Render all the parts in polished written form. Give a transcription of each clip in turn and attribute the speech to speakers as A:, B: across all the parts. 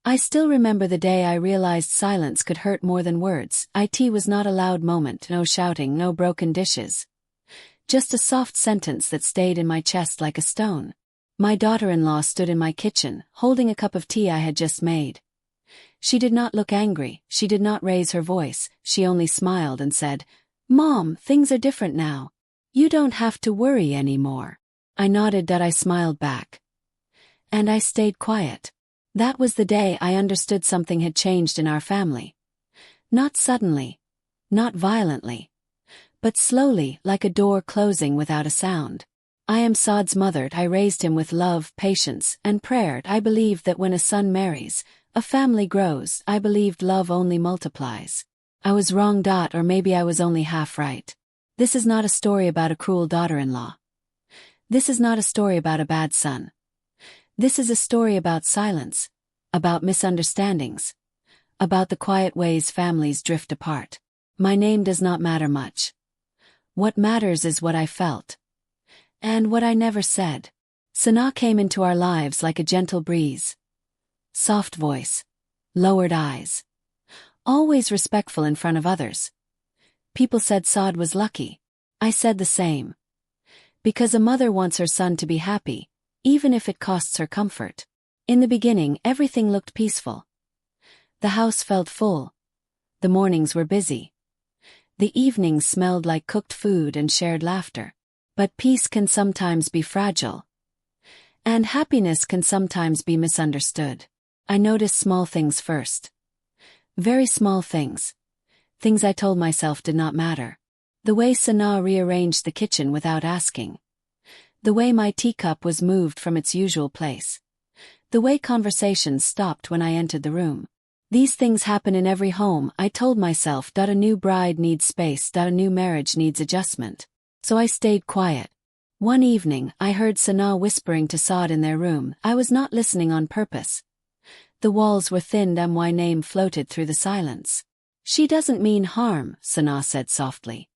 A: I still remember the day I realized silence could hurt more than words. It was not a loud moment, no shouting, no broken dishes. Just a soft sentence that stayed in my chest like a stone. My daughter-in-law stood in my kitchen, holding a cup of tea I had just made. She did not look angry, she did not raise her voice, she only smiled and said, "Mom, things are different now. You don't have to worry anymore." I nodded that I smiled back. And I stayed quiet. That was the day I understood something had changed in our family. Not suddenly, not violently, but slowly, like a door closing without a sound. I am Saad's mother. I raised him with love, patience, and prayer. I believed that when a son marries, a family grows. I believed love only multiplies. I was wrong. Or maybe I was only half right. This is not a story about a cruel daughter-in-law. This is not a story about a bad son. This is a story about silence, about misunderstandings, about the quiet ways families drift apart. My name does not matter much. What matters is what I felt. And what I never said. Sana came into our lives like a gentle breeze. Soft voice. Lowered eyes. Always respectful in front of others. People said Saad was lucky. I said the same. Because a mother wants her son to be happy, even if it costs her comfort. In the beginning, everything looked peaceful. The house felt full. The mornings were busy. The evenings smelled like cooked food and shared laughter. But peace can sometimes be fragile. And happiness can sometimes be misunderstood. I noticed small things first. Very small things. Things I told myself did not matter. The way Sana rearranged the kitchen without asking. The way my teacup was moved from its usual place. The way conversations stopped when I entered the room. These things happen in every home. I told myself that a new bride needs space, that a new marriage needs adjustment. So I stayed quiet. One evening, I heard Sana whispering to Saad in their room. I was not listening on purpose. The walls were thin and my name floated through the silence. "She doesn't mean harm," Sana said softly.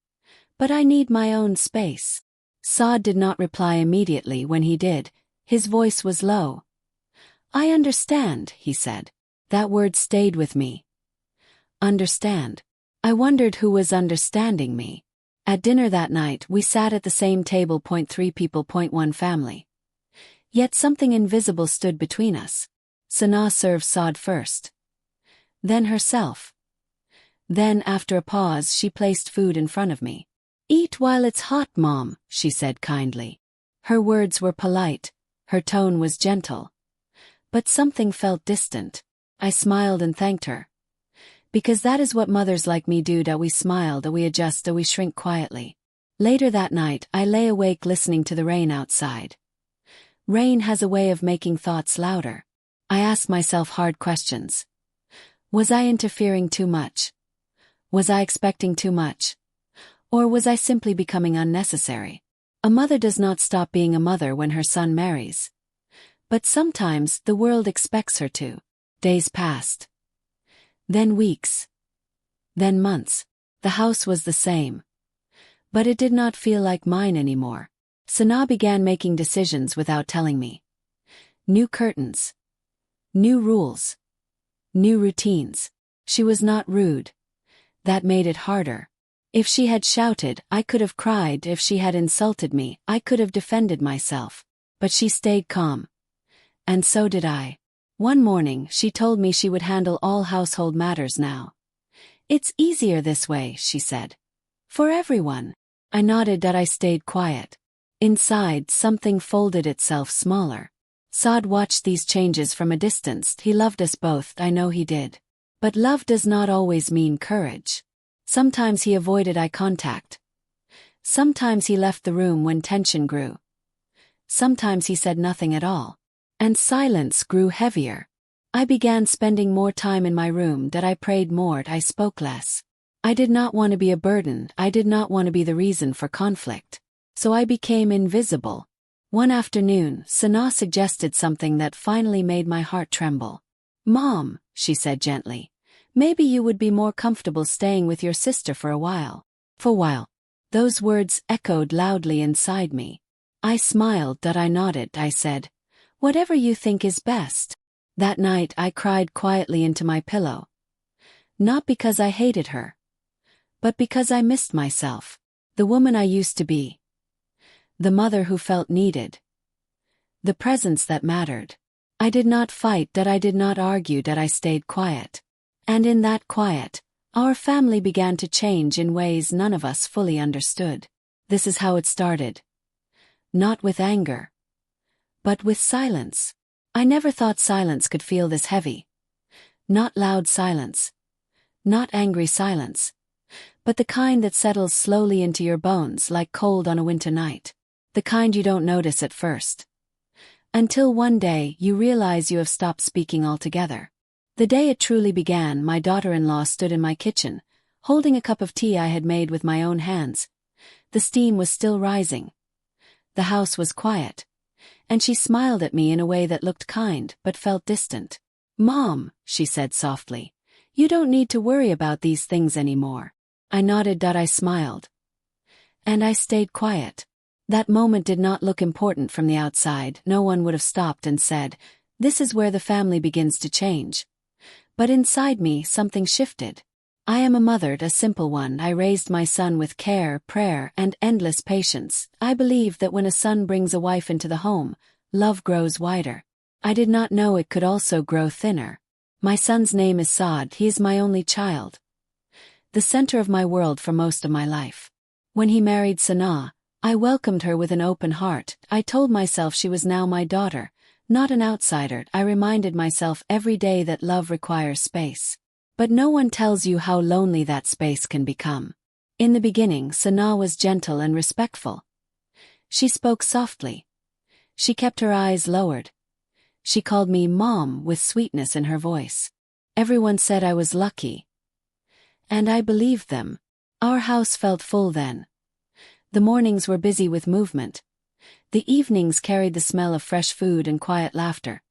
A: "But I need my own space." Saad did not reply immediately. When he did, his voice was low. "I understand," he said. That word stayed with me. Understand. I wondered who was understanding me. At dinner that night, we sat at the same table. 3 people, 1 family. Yet something invisible stood between us. Sana served Saad first. Then herself. Then, after a pause, she placed food in front of me. "Eat while it's hot, Mom," she said kindly. Her words were polite. Her tone was gentle. But something felt distant. I smiled and thanked her. Because that is what mothers like me do. That we smile, that we adjust, that we shrink quietly. Later that night, I lay awake listening to the rain outside. Rain has a way of making thoughts louder. I asked myself hard questions. Was I interfering too much? Was I expecting too much? Or was I simply becoming unnecessary? A mother does not stop being a mother when her son marries. But sometimes the world expects her to. Days passed. Then weeks. Then months. The house was the same. But it did not feel like mine anymore. Sana began making decisions without telling me. New curtains. New rules. New routines. She was not rude. That made it harder. If she had shouted, I could have cried. If she had insulted me, I could have defended myself. But she stayed calm. And so did I. One morning, she told me she would handle all household matters now. "It's easier this way," she said. "For everyone." I nodded that I stayed quiet. Inside, something folded itself smaller. Saad watched these changes from a distance. He loved us both, I know he did. But love does not always mean courage. Sometimes he avoided eye contact. Sometimes he left the room when tension grew. Sometimes he said nothing at all. And silence grew heavier. I began spending more time in my room. That I prayed more. I spoke less. I did not want to be a burden. I did not want to be the reason for conflict. So I became invisible. One afternoon, Sana suggested something that finally made my heart tremble. "Mom," she said gently, "maybe you would be more comfortable staying with your sister for a while." For a while. Those words echoed loudly inside me. I smiled. That I nodded. I said, "Whatever you think is best." That night I cried quietly into my pillow. Not because I hated her, but because I missed myself. The woman I used to be. The mother who felt needed. The presence that mattered. I did not fight, that I did not argue, that I stayed quiet. And in that quiet, our family began to change in ways none of us fully understood. This is how it started. Not with anger, but with silence. I never thought silence could feel this heavy. Not loud silence. Not angry silence. But the kind that settles slowly into your bones like cold on a winter night. The kind you don't notice at first. Until one day you realize you have stopped speaking altogether. The day it truly began, my daughter-in-law stood in my kitchen, holding a cup of tea I had made with my own hands. The steam was still rising. The house was quiet. And she smiled at me in a way that looked kind but felt distant. "Mom," she said softly, "you don't need to worry about these things anymore." I nodded. I smiled. And I stayed quiet. That moment did not look important from the outside. No one would have stopped and said, "This is where the family begins to change." But inside me something shifted. I am a mother, a simple one. I raised my son with care, prayer, and endless patience. I believe that when a son brings a wife into the home, love grows wider. I did not know it could also grow thinner. My son's name is Saad. He is my only child. The center of my world for most of my life. When he married Sanaa, I welcomed her with an open heart. I told myself she was now my daughter, not an outsider. I reminded myself every day that love requires space. But no one tells you how lonely that space can become. In the beginning, Sanaa was gentle and respectful. She spoke softly. She kept her eyes lowered. She called me Mom with sweetness in her voice. Everyone said I was lucky. And I believed them. Our house felt full then. The mornings were busy with movement. The evenings carried the smell of fresh food and quiet laughter.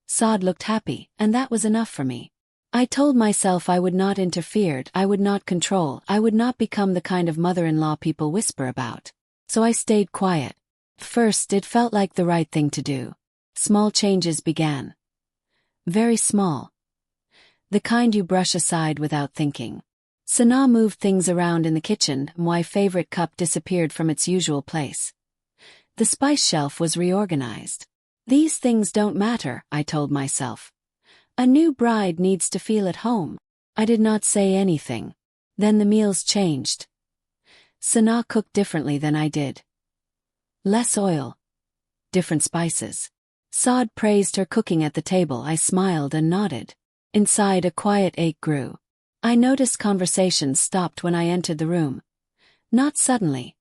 A: Saad looked happy, and that was enough for me. I told myself I would not interfere, I would not control, I would not become the kind of mother-in-law people whisper about. So I stayed quiet. First, it felt like the right thing to do. Small changes began. Very small. The kind you brush aside without thinking. Sanaa moved things around in the kitchen. My favorite cup disappeared from its usual place. The spice shelf was reorganized. These things don't matter, I told myself. A new bride needs to feel at home. I did not say anything. Then the meals changed. Sanaa cooked differently than I did. Less oil. Different spices. Saad praised her cooking at the table. I smiled and nodded. Inside, a quiet ache grew. I noticed conversations stopped when I entered the room. Not suddenly.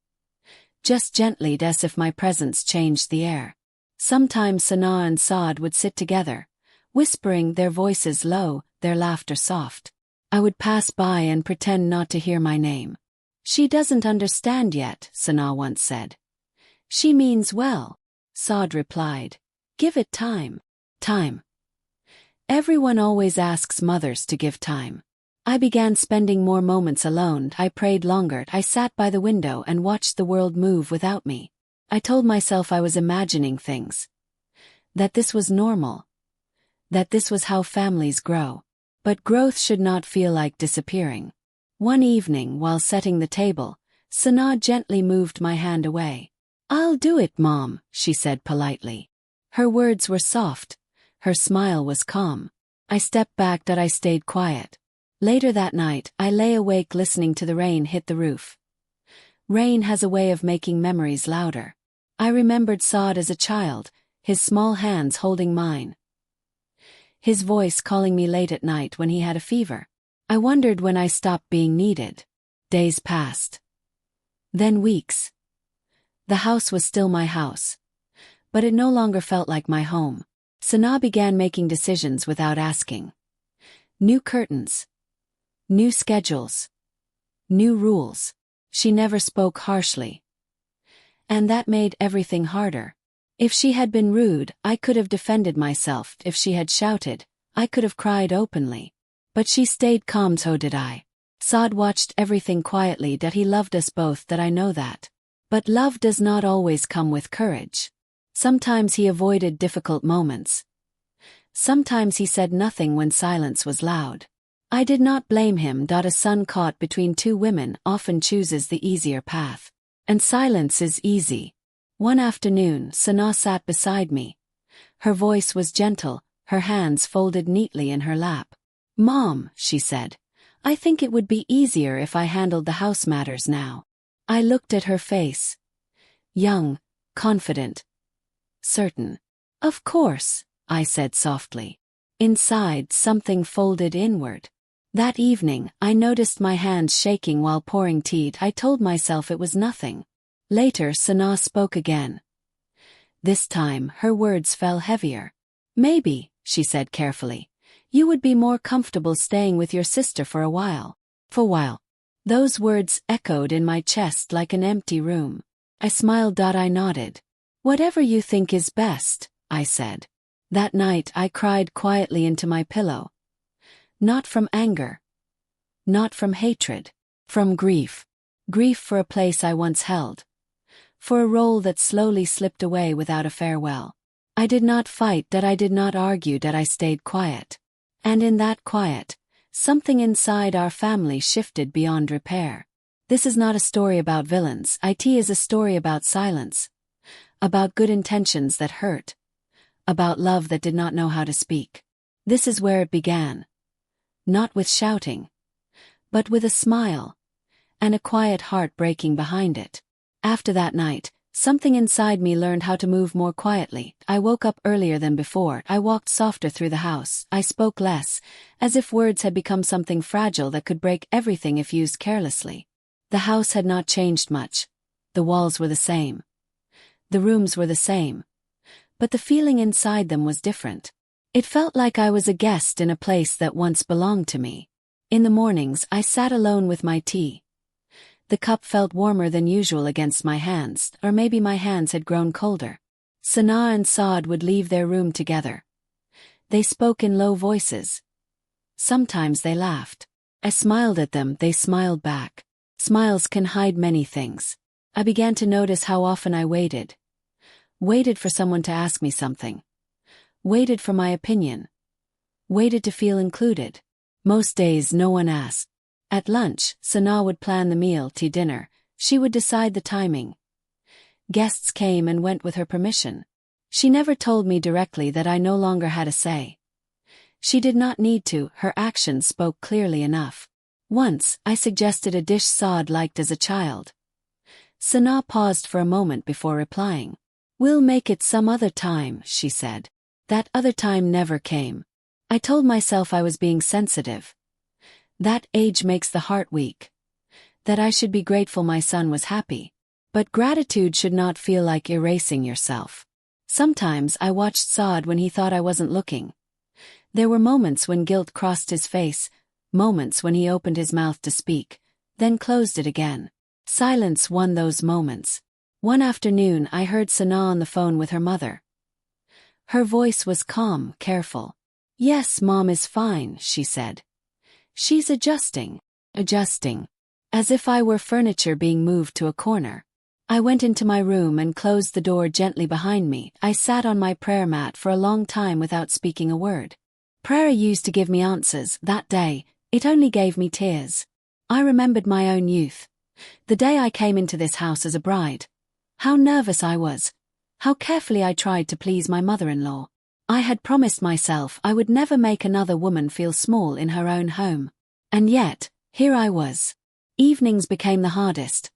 A: Just gently, as if my presence changed the air. Sometimes Sanaa and Saad would sit together, whispering, their voices low, their laughter soft. I would pass by and pretend not to hear my name. "She doesn't understand yet," Sanaa once said. "She means well," Saad replied. "Give it time." Time. Everyone always asks mothers to give time. I began spending more moments alone. I prayed longer. I sat by the window and watched the world move without me. I told myself I was imagining things. That this was normal. That this was how families grow. But growth should not feel like disappearing. One evening, while setting the table, Sanaa gently moved my hand away. "I'll do it, Mom," she said politely. Her words were soft. Her smile was calm. I stepped back. I stayed quiet. Later that night, I lay awake listening to the rain hit the roof. Rain has a way of making memories louder. I remembered Saad as a child, his small hands holding mine. His voice calling me late at night when he had a fever. I wondered when I stopped being needed. Days passed. Then weeks. The house was still my house. But it no longer felt like my home. Sanaa began making decisions without asking. New curtains. New schedules. New rules. She never spoke harshly. And that made everything harder. If she had been rude, I could have defended myself. If she had shouted, I could have cried openly. But she stayed calm. So did I. Saad watched everything quietly. That he loved us both. That I know that. But love does not always come with courage. Sometimes he avoided difficult moments. Sometimes he said nothing when silence was loud. I did not blame him. A son caught between two women often chooses the easier path. And silence is easy. One afternoon, Sana sat beside me. Her voice was gentle, her hands folded neatly in her lap. "Mom," she said, "I think it would be easier if I handled the house matters now." I looked at her face. Young, confident, certain. "Of course," I said softly. Inside, something folded inward. That evening, I noticed my hands shaking while pouring tea. I told myself it was nothing. Later, Sana spoke again. This time, her words fell heavier. "Maybe," she said carefully, "you would be more comfortable staying with your sister for a while." For a while. Those words echoed in my chest like an empty room. I smiled. I nodded. "Whatever you think is best," I said. That night, I cried quietly into my pillow. Not from anger. Not from hatred. From grief. Grief for a place I once held. For a role that slowly slipped away without a farewell. I did not fight. I did not argue. I stayed quiet. And in that quiet, something inside our family shifted beyond repair. This is not a story about villains. It is a story about silence. About good intentions that hurt. About love that did not know how to speak. This is where it began. Not with shouting, but with a smile, and a quiet heart breaking behind it. After that night, something inside me learned how to move more quietly. I woke up earlier than before. I walked softer through the house. I spoke less, as if words had become something fragile that could break everything if used carelessly. The house had not changed much. The walls were the same. The rooms were the same. But the feeling inside them was different. It felt like I was a guest in a place that once belonged to me. In the mornings, I sat alone with my tea. The cup felt warmer than usual against my hands, or maybe my hands had grown colder. Sana and Saad would leave their room together. They spoke in low voices. Sometimes they laughed. I smiled at them. They smiled back. Smiles can hide many things. I began to notice how often I waited. Waited for someone to ask me something. Waited for my opinion. Waited to feel included. Most days no one asked. At lunch, Sana would plan the meal, dinner. She would decide the timing. Guests came and went with her permission. She never told me directly that I no longer had a say. She did not need to. Her actions spoke clearly enough. Once, I suggested a dish Saad liked as a child. Sana paused for a moment before replying. "We'll make it some other time," she said. That other time never came. I told myself I was being sensitive. That age makes the heart weak. That I should be grateful my son was happy. But gratitude should not feel like erasing yourself. Sometimes I watched Saad when he thought I wasn't looking. There were moments when guilt crossed his face, moments when he opened his mouth to speak, then closed it again. Silence won those moments. One afternoon I heard Sana on the phone with her mother. Her voice was calm, careful. "Yes, Mom is fine," she said. "She's adjusting. As if I were furniture being moved to a corner. I went into my room and closed the door gently behind me. I sat on my prayer mat for a long time without speaking a word. Prayer used to give me answers. That day, it only gave me tears. I remembered my own youth. The day I came into this house as a bride. How nervous I was. How carefully I tried to please my mother-in-law. I had promised myself I would never make another woman feel small in her own home. And yet, here I was. Evenings became the hardest.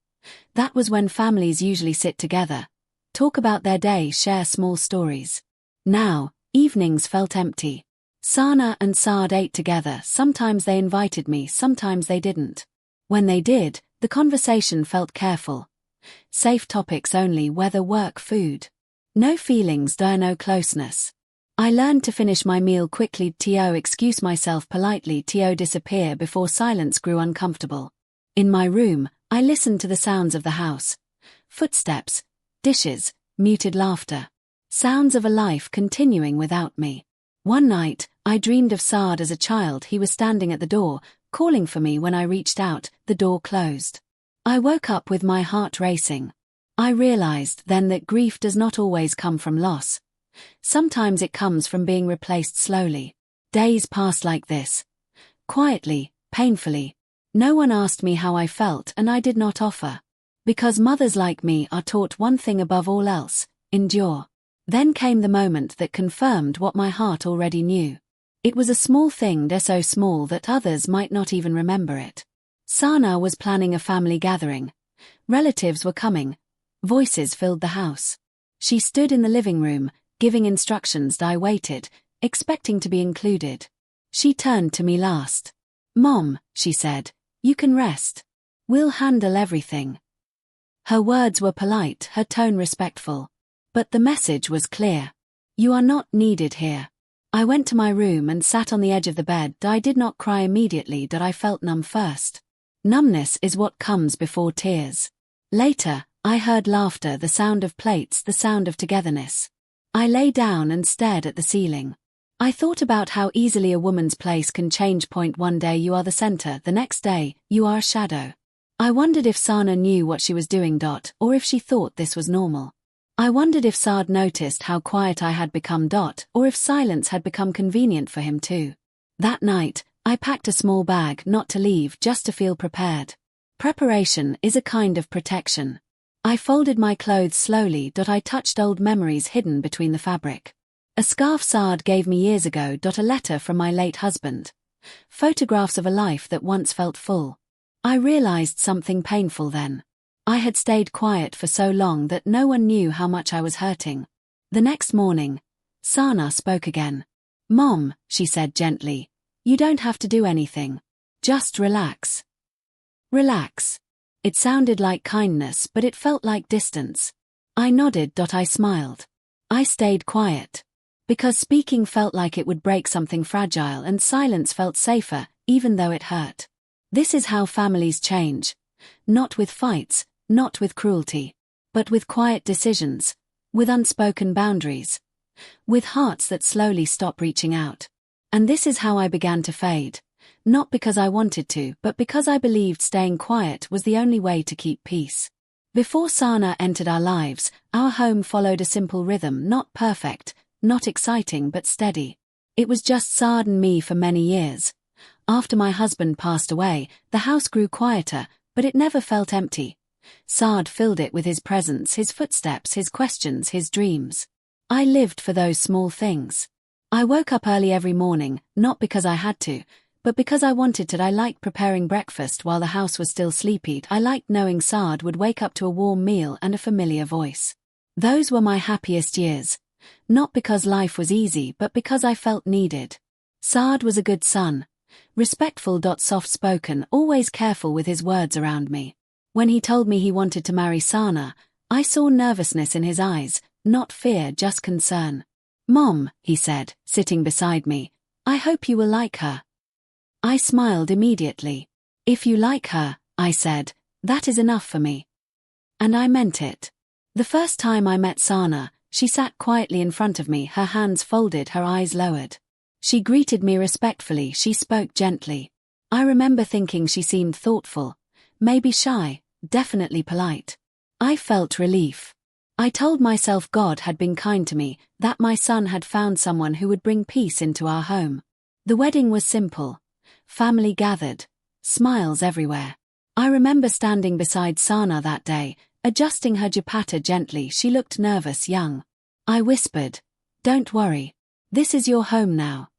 A: That was when families usually sit together, talk about their day, share small stories. Now, evenings felt empty. Sana and Saad ate together. Sometimes they invited me, sometimes they didn't. When they did, the conversation felt careful. Safe topics only: weather, work, food. No feelings, no closeness. I learned to finish my meal quickly, excuse myself politely, disappear before silence grew uncomfortable. In my room, I listened to the sounds of the house. Footsteps, dishes, muted laughter. Sounds of a life continuing without me. One night, I dreamed of Saad as a child. He was standing at the door, calling for me. When I reached out, the door closed. I woke up with my heart racing. I realized then that grief does not always come from loss. Sometimes it comes from being replaced slowly. Days passed like this. Quietly, painfully. No one asked me how I felt and I did not offer. Because mothers like me are taught one thing above all else: endure. Then came the moment that confirmed what my heart already knew. It was a small thing, so small that others might not even remember it. Sana was planning a family gathering. Relatives were coming. Voices filled the house. She stood in the living room, giving instructions. I waited, expecting to be included. She turned to me last. "Mom," she said, "you can rest. We'll handle everything." Her words were polite, her tone respectful. But the message was clear. You are not needed here. I went to my room and sat on the edge of the bed. I did not cry immediately. I felt numb first. Numbness is what comes before tears. Later, I heard laughter, the sound of plates, the sound of togetherness. I lay down and stared at the ceiling. I thought about how easily a woman's place can change. One day you are the center, the next day, you are a shadow. I wondered if Sana knew what she was doing, or if she thought this was normal. I wondered if Saad noticed how quiet I had become, or if silence had become convenient for him too. That night, I packed a small bag, not to leave, just to feel prepared. Preparation is a kind of protection. I folded my clothes slowly. I touched old memories hidden between the fabric. A scarf Saad gave me years ago. A letter from my late husband. Photographs of a life that once felt full. I realized something painful then. I had stayed quiet for so long that no one knew how much I was hurting. The next morning, Sana spoke again. "Mom," she said gently, "you don't have to do anything. Just relax." Relax. It sounded like kindness, but it felt like distance. I nodded. I smiled. I stayed quiet. Because speaking felt like it would break something fragile, and silence felt safer, even though it hurt. This is how families change. Not with fights, not with cruelty, but with quiet decisions, with unspoken boundaries, with hearts that slowly stop reaching out. And this is how I began to fade. Not because I wanted to, but because I believed staying quiet was the only way to keep peace. Before Sana entered our lives, our home followed a simple rhythm, not perfect, not exciting, but steady. It was just Saad and me for many years. After my husband passed away, the house grew quieter, but it never felt empty. Saad filled it with his presence, his footsteps, his questions, his dreams. I lived for those small things. I woke up early every morning, not because I had to, but because I wanted to. I liked preparing breakfast while the house was still sleepy. I liked knowing Saad would wake up to a warm meal and a familiar voice. Those were my happiest years. Not because life was easy, but because I felt needed. Saad was a good son. Respectful, soft-spoken, always careful with his words around me. When he told me he wanted to marry Sana, I saw nervousness in his eyes, not fear, just concern. "Mom," he said, sitting beside me, "I hope you will like her." I smiled immediately. "If you like her," I said, "that is enough for me." And I meant it. The first time I met Sana, she sat quietly in front of me, her hands folded, her eyes lowered. She greeted me respectfully, she spoke gently. I remember thinking she seemed thoughtful, maybe shy, definitely polite. I felt relief. I told myself God had been kind to me, that my son had found someone who would bring peace into our home. The wedding was simple. Family gathered. Smiles everywhere. I remember standing beside Sana that day, adjusting her dupatta gently. She looked nervous, young. I whispered, "Don't worry. This is your home now."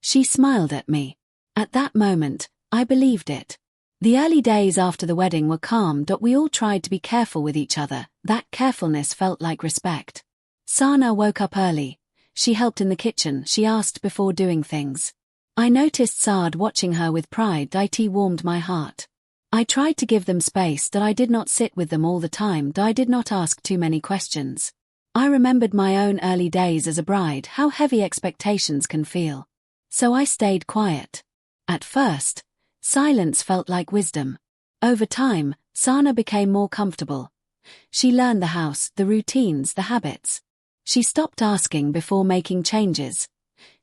A: She smiled at me. At that moment, I believed it. The early days after the wedding were calm. We all tried to be careful with each other. That carefulness felt like respect. Sana woke up early. She helped in the kitchen. She asked before doing things. I noticed Saad watching her with pride. It warmed my heart. I tried to give them space. I did not sit with them all the time. I did not ask too many questions. I remembered my own early days as a bride, how heavy expectations can feel. So I stayed quiet. At first, silence felt like wisdom. Over time, Sana became more comfortable. She learned the house, the routines, the habits. She stopped asking before making changes.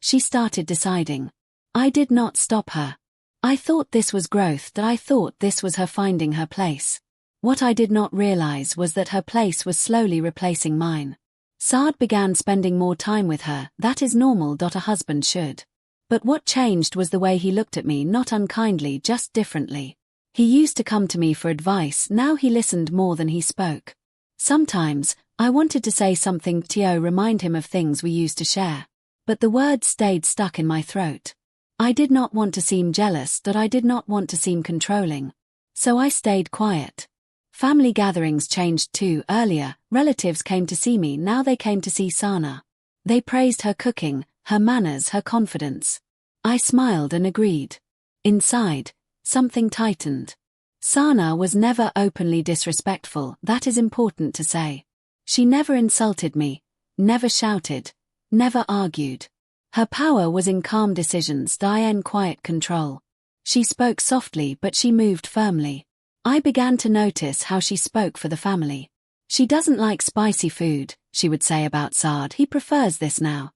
A: She started deciding. I did not stop her. I thought this was growth. I thought this was her finding her place. What I did not realize was that her place was slowly replacing mine. Saad began spending more time with her. That is normal. A husband should. But what changed was the way he looked at me, not unkindly, just differently. He used to come to me for advice, now he listened more than he spoke. Sometimes, I wanted to say something to remind him of things we used to share. But the words stayed stuck in my throat. I did not want to seem jealous, I did not want to seem controlling. So I stayed quiet. Family gatherings changed too. Earlier, relatives came to see me, now they came to see Sana. They praised her cooking, her manners, her confidence. I smiled and agreed. Inside, something tightened. Sana was never openly disrespectful, that is important to say. She never insulted me, never shouted, never argued. Her power was in calm decisions, in quiet control. She spoke softly but she moved firmly. I began to notice how she spoke for the family. She doesn't like spicy food, she would say about Saad, he prefers this now.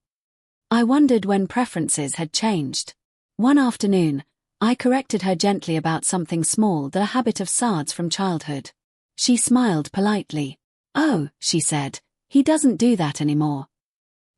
A: I wondered when preferences had changed. One afternoon, I corrected her gently about something small, a habit of Saad's from childhood. She smiled politely. Oh, she said, he doesn't do that anymore.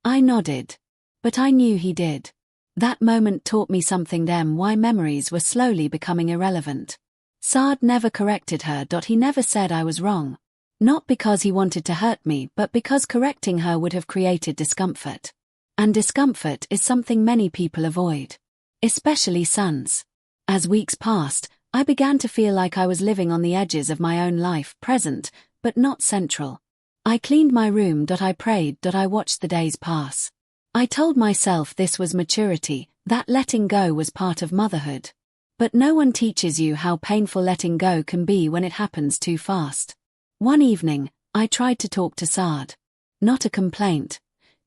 A: I nodded. But I knew he did. That moment taught me something, why memories were slowly becoming irrelevant. Saad never corrected her. He never said I was wrong. Not because he wanted to hurt me, but because correcting her would have created discomfort. And discomfort is something many people avoid. Especially sons. As weeks passed, I began to feel like I was living on the edges of my own life, present, but not central. I cleaned my room. I prayed. I watched the days pass. I told myself this was maturity, that letting go was part of motherhood. But no one teaches you how painful letting go can be when it happens too fast. One evening, I tried to talk to Saad. Not a complaint.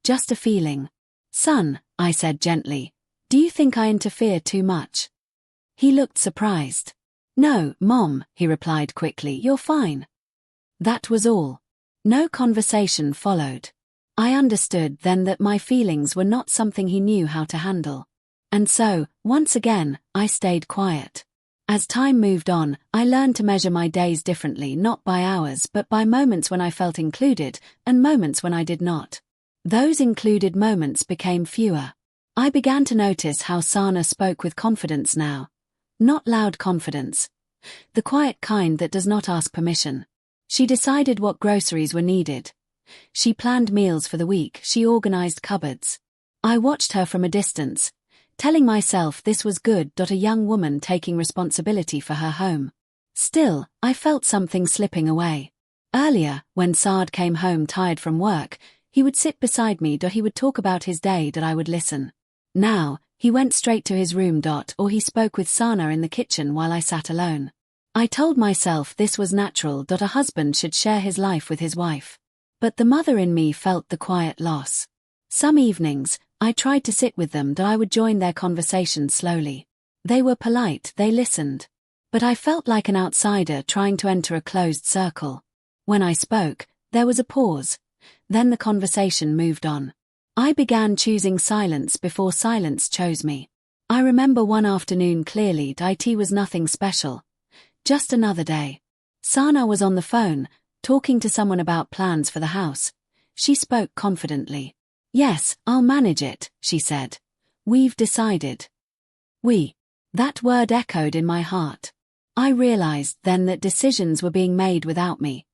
A: Just a feeling. Son, I said gently, do you think I interfere too much? He looked surprised. No, Mom, he replied quickly, you're fine. That was all. No conversation followed. I understood then that my feelings were not something he knew how to handle. And so, once again, I stayed quiet. As time moved on, I learned to measure my days differently, not by hours but by moments when I felt included, and moments when I did not. Those included moments became fewer. I began to notice how Sana spoke with confidence now. Not loud confidence. The quiet kind that does not ask permission. She decided what groceries were needed. She planned meals for the week, she organized cupboards. I watched her from a distance, telling myself this was good. A young woman taking responsibility for her home. Still, I felt something slipping away. Earlier, when Saad came home tired from work, he would sit beside me. He would talk about his day. I would listen. Now, he went straight to his room. Or he spoke with Sana in the kitchen while I sat alone. I told myself this was natural. A husband should share his life with his wife. But the mother in me felt the quiet loss. Some evenings, I tried to sit with them. I would join their conversation slowly. They were polite, they listened. But I felt like an outsider trying to enter a closed circle. When I spoke, there was a pause. Then the conversation moved on. I began choosing silence before silence chose me. I remember one afternoon clearly. It was nothing special. Just another day. Sana was on the phone, talking to someone about plans for the house. She spoke confidently. Yes, I'll manage it, she said. We've decided. We. That word echoed in my heart. I realized then that decisions were being made without me.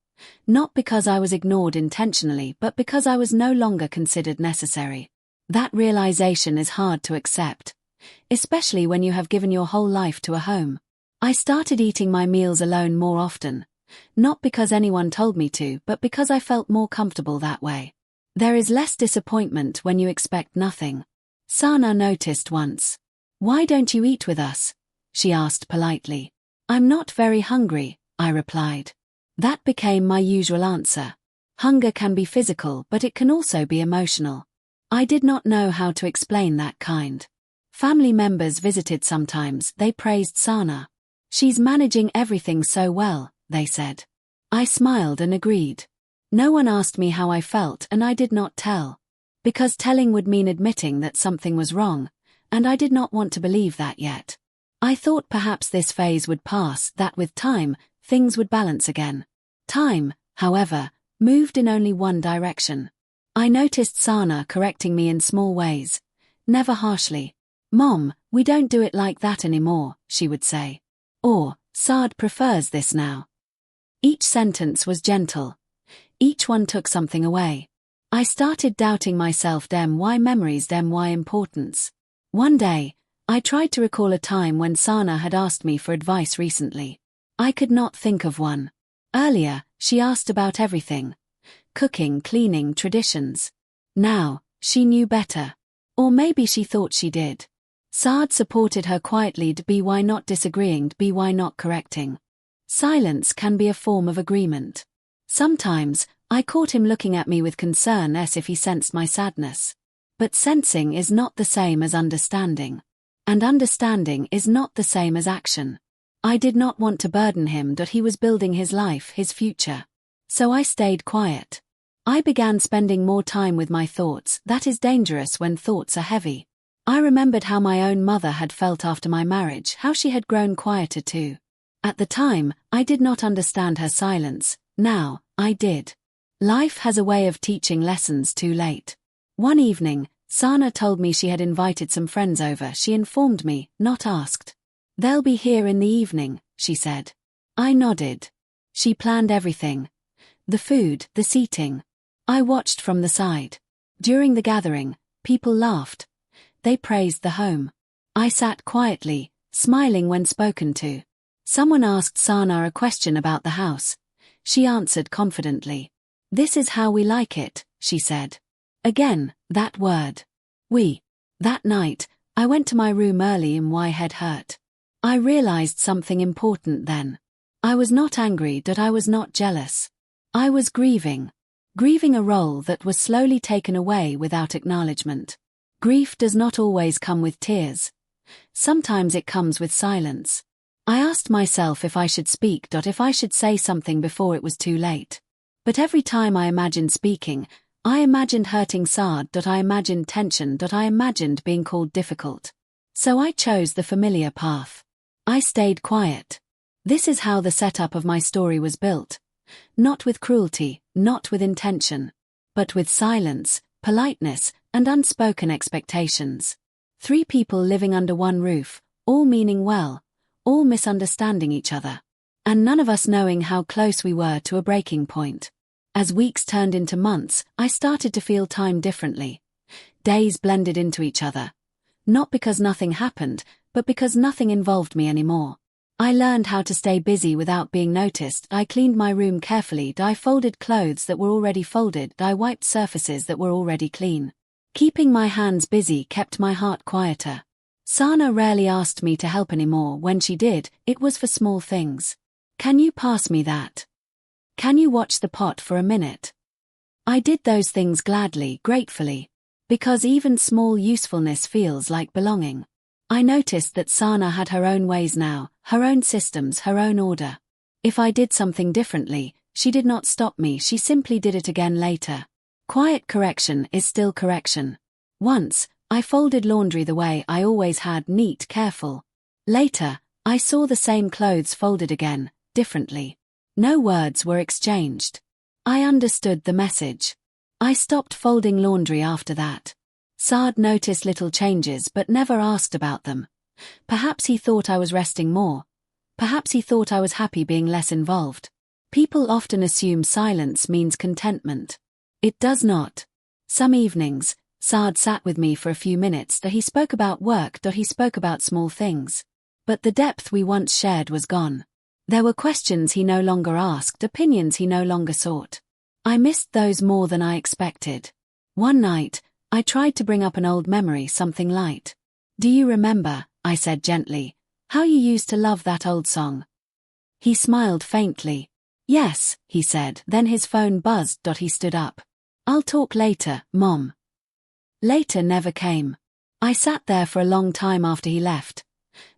A: Not because I was ignored intentionally, but because I was no longer considered necessary. That realization is hard to accept. Especially when you have given your whole life to a home. I started eating my meals alone more often. Not because anyone told me to, but because I felt more comfortable that way. There is less disappointment when you expect nothing. Sana noticed once. Why don't you eat with us? She asked politely. I'm not very hungry, I replied. That became my usual answer. Hunger can be physical, but it can also be emotional. I did not know how to explain that kind. Family members visited sometimes, they praised Sana. She's managing everything so well, they said. I smiled and agreed. No one asked me how I felt and I did not tell. Because telling would mean admitting that something was wrong, and I did not want to believe that yet. I thought perhaps this phase would pass, that with time, things would balance again. Time, however, moved in only one direction. I noticed Sana correcting me in small ways, never harshly. "Mom, we don't do it like that anymore," she would say. Or, "Saad prefers this now." Each sentence was gentle. Each one took something away. I started doubting myself. Why memories? Why importance? One day, I tried to recall a time when Sana had asked me for advice recently. I could not think of one. Earlier, she asked about everything. Cooking, cleaning, traditions. Now, she knew better. Or maybe she thought she did. Saad supported her quietly. Why not disagreeing? Why not correcting? Silence can be a form of agreement. Sometimes, I caught him looking at me with concern as if he sensed my sadness. But sensing is not the same as understanding. And understanding is not the same as action. I did not want to burden him. He was building his life, his future. So I stayed quiet. I began spending more time with my thoughts. That is dangerous when thoughts are heavy. I remembered how my own mother had felt after my marriage, how she had grown quieter too. At the time, I did not understand her silence. Now, I did. Life has a way of teaching lessons too late. One evening, Sana told me she had invited some friends over. She informed me, not asked. "They'll be here in the evening," she said. I nodded. She planned everything. The food, the seating. I watched from the side. During the gathering, people laughed. They praised the home. I sat quietly, smiling when spoken to. Someone asked Sana a question about the house. She answered confidently. "This is how we like it," she said. Again, that word. We. That night, I went to my room early and my head hurt. I realized something important then. I was not angry. I was not jealous. I was grieving. Grieving a role that was slowly taken away without acknowledgement. Grief does not always come with tears. Sometimes it comes with silence. I asked myself if I should speak. If I should say something before it was too late. But every time I imagined speaking, I imagined hurting Saad. I imagined tension. I imagined being called difficult. So I chose the familiar path. I stayed quiet. This is how the setup of my story was built. Not with cruelty, not with intention, but with silence, politeness, and unspoken expectations. 3 people living under one roof, all meaning well, all misunderstanding each other. And none of us knowing how close we were to a breaking point. As weeks turned into months, I started to feel time differently. Days blended into each other. Not because nothing happened, but because nothing involved me anymore. I learned how to stay busy without being noticed. I cleaned my room carefully. I folded clothes that were already folded. I wiped surfaces that were already clean. Keeping my hands busy kept my heart quieter. Sana rarely asked me to help anymore. When she did, it was for small things. "Can you pass me that? Can you watch the pot for a minute?" I did those things gladly, gratefully. Because even small usefulness feels like belonging. I noticed that Sana had her own ways now, her own systems, her own order. If I did something differently, she did not stop me. She simply did it again later. Quiet correction is still correction. Once, I folded laundry the way I always had, neat, careful. Later, I saw the same clothes folded again, differently. No words were exchanged. I understood the message. I stopped folding laundry after that. Saad noticed little changes but never asked about them. Perhaps he thought I was resting more. Perhaps he thought I was happy being less involved. People often assume silence means contentment. It does not. Some evenings, Saad sat with me for a few minutes. He spoke about work. He spoke about small things. But the depth we once shared was gone. There were questions he no longer asked, opinions he no longer sought. I missed those more than I expected. One night, I tried to bring up an old memory, something light. "Do you remember," I said gently, "how you used to love that old song?" He smiled faintly. "Yes," he said, then his phone buzzed. He stood up. "I'll talk later, Mom." Later never came. I sat there for a long time after he left.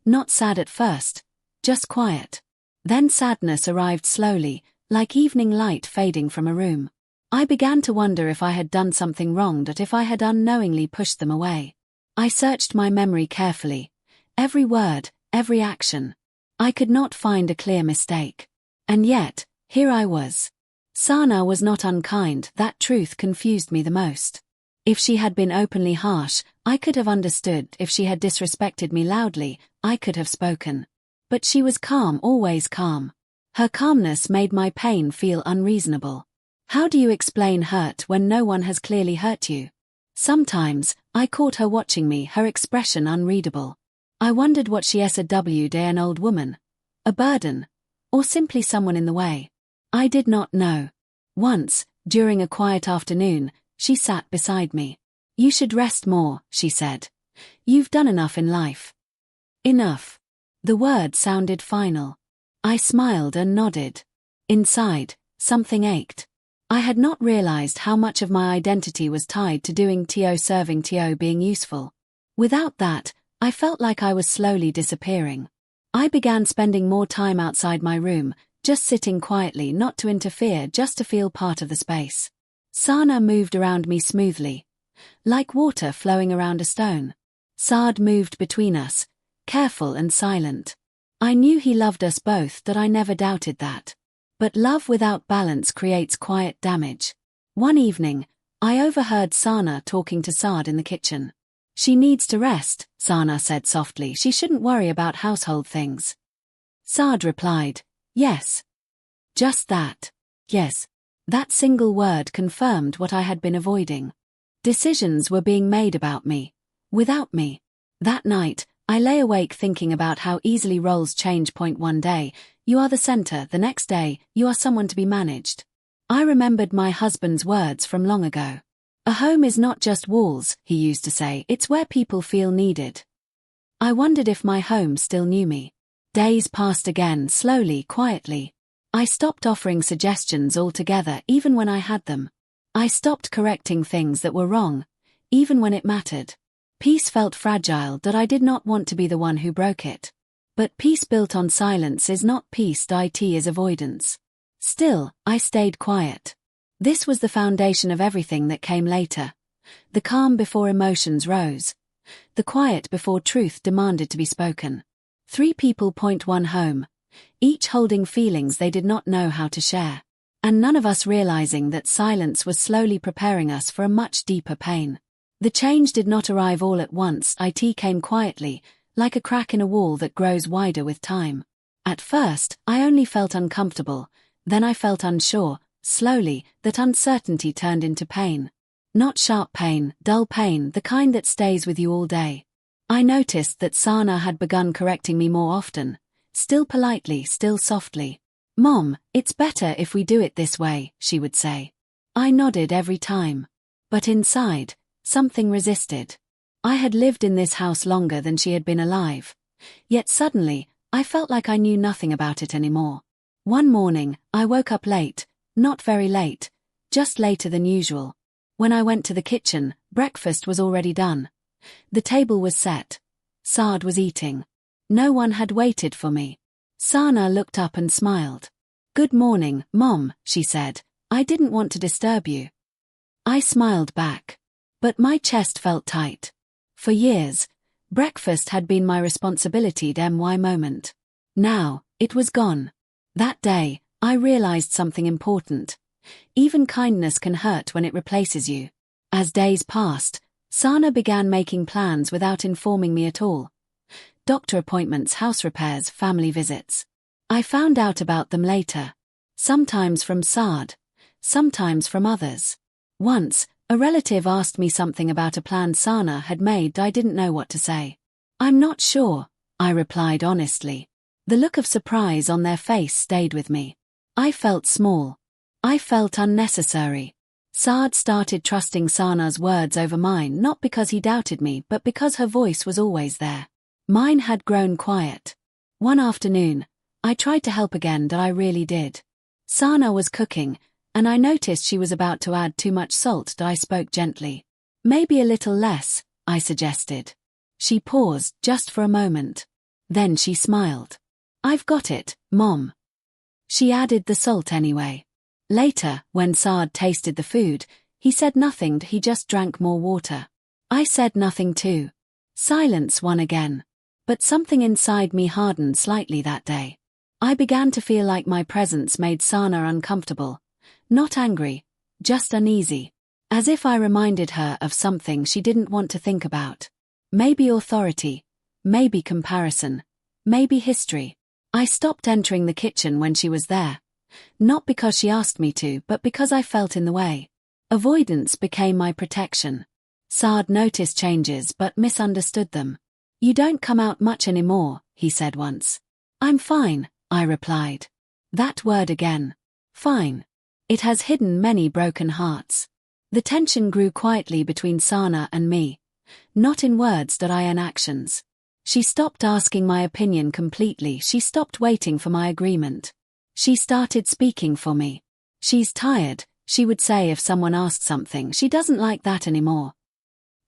A: Not sad at first, just quiet. Then sadness arrived slowly, like evening light fading from a room. I began to wonder if I had done something wrong, if I had unknowingly pushed them away. I searched my memory carefully. Every word, every action. I could not find a clear mistake. And yet, here I was. Sana was not unkind, that truth confused me the most. If she had been openly harsh, I could have understood. If she had disrespected me loudly, I could have spoken. But she was calm, always calm. Her calmness made my pain feel unreasonable. How do you explain hurt when no one has clearly hurt you? Sometimes, I caught her watching me, her expression unreadable. I wondered what she SW'd, an old woman, a burden, or simply someone in the way. I did not know. Once, during a quiet afternoon, she sat beside me. You should rest more, she said. You've done enough in life. Enough. The word sounded final. I smiled and nodded. Inside, something ached. I had not realized how much of my identity was tied to doing serving being useful. Without that, I felt like I was slowly disappearing. I began spending more time outside my room, just sitting quietly, not to interfere, just to feel part of the space. Sana moved around me smoothly, like water flowing around a stone. Saad moved between us, careful and silent. I knew he loved us both, that I never doubted that. But love without balance creates quiet damage. One evening, I overheard Sana talking to Saad in the kitchen. She needs to rest, Sana said softly. She shouldn't worry about household things. Saad replied, yes. Just that. Yes. That single word confirmed what I had been avoiding. Decisions were being made about me, without me. That night, I lay awake thinking about how easily roles change. One day, you are the center, the next day, you are someone to be managed. I remembered my husband's words from long ago. A home is not just walls, he used to say, it's where people feel needed. I wondered if my home still knew me. Days passed again, slowly, quietly. I stopped offering suggestions altogether, even when I had them. I stopped correcting things that were wrong, even when it mattered. Peace felt fragile, that I did not want to be the one who broke it. But peace built on silence is not peace, it is avoidance. Still, I stayed quiet. This was the foundation of everything that came later. The calm before emotions rose. The quiet before truth demanded to be spoken. 3 people. One home. Each holding feelings they did not know how to share. And none of us realizing that silence was slowly preparing us for a much deeper pain. The change did not arrive all at once, it came quietly, like a crack in a wall that grows wider with time. At first, I only felt uncomfortable, then I felt unsure. Slowly, that uncertainty turned into pain. Not sharp pain, dull pain, the kind that stays with you all day. I noticed that Sana had begun correcting me more often. Still politely, still softly. Mom, it's better if we do it this way, she would say. I nodded every time. But inside, something resisted. I had lived in this house longer than she had been alive. Yet suddenly, I felt like I knew nothing about it anymore. One morning, I woke up late, not very late, just later than usual. When I went to the kitchen, breakfast was already done. The table was set. Saad was eating. No one had waited for me. Sana looked up and smiled. Good morning, Mom, she said. I didn't want to disturb you. I smiled back. But my chest felt tight. For years, breakfast had been my responsibility. My moment. Now, it was gone. That day, I realized something important. Even kindness can hurt when it replaces you. As days passed, Sana began making plans without informing me at all. Doctor appointments, house repairs, family visits. I found out about them later. Sometimes from Saad, sometimes from others. Once, a relative asked me something about a plan Sana had made. I didn't know what to say. I'm not sure, I replied honestly. The look of surprise on their face stayed with me. I felt small. I felt unnecessary. Saad started trusting Sana's words over mine, not because he doubted me, but because her voice was always there. Mine had grown quiet. One afternoon, I tried to help again. I really did. Sana was cooking, and I noticed she was about to add too much salt. I spoke gently. Maybe a little less, I suggested. She paused, just for a moment. Then she smiled. I've got it, Mom. She added the salt anyway. Later, when Saad tasted the food, he said nothing. He just drank more water. I said nothing too. Silence won again. But something inside me hardened slightly that day. I began to feel like my presence made Sana uncomfortable. Not angry, just uneasy. As if I reminded her of something she didn't want to think about. Maybe authority, maybe comparison, maybe history. I stopped entering the kitchen when she was there. Not because she asked me to, but because I felt in the way. Avoidance became my protection. Saad noticed changes but misunderstood them. "You don't come out much anymore," he said once. "I'm fine," I replied. That word again. Fine. It has hidden many broken hearts. The tension grew quietly between Sana and me. Not in words but in actions. She stopped asking my opinion completely. She stopped waiting for my agreement. She started speaking for me. "She's tired," she would say if someone asked something. "She doesn't like that anymore."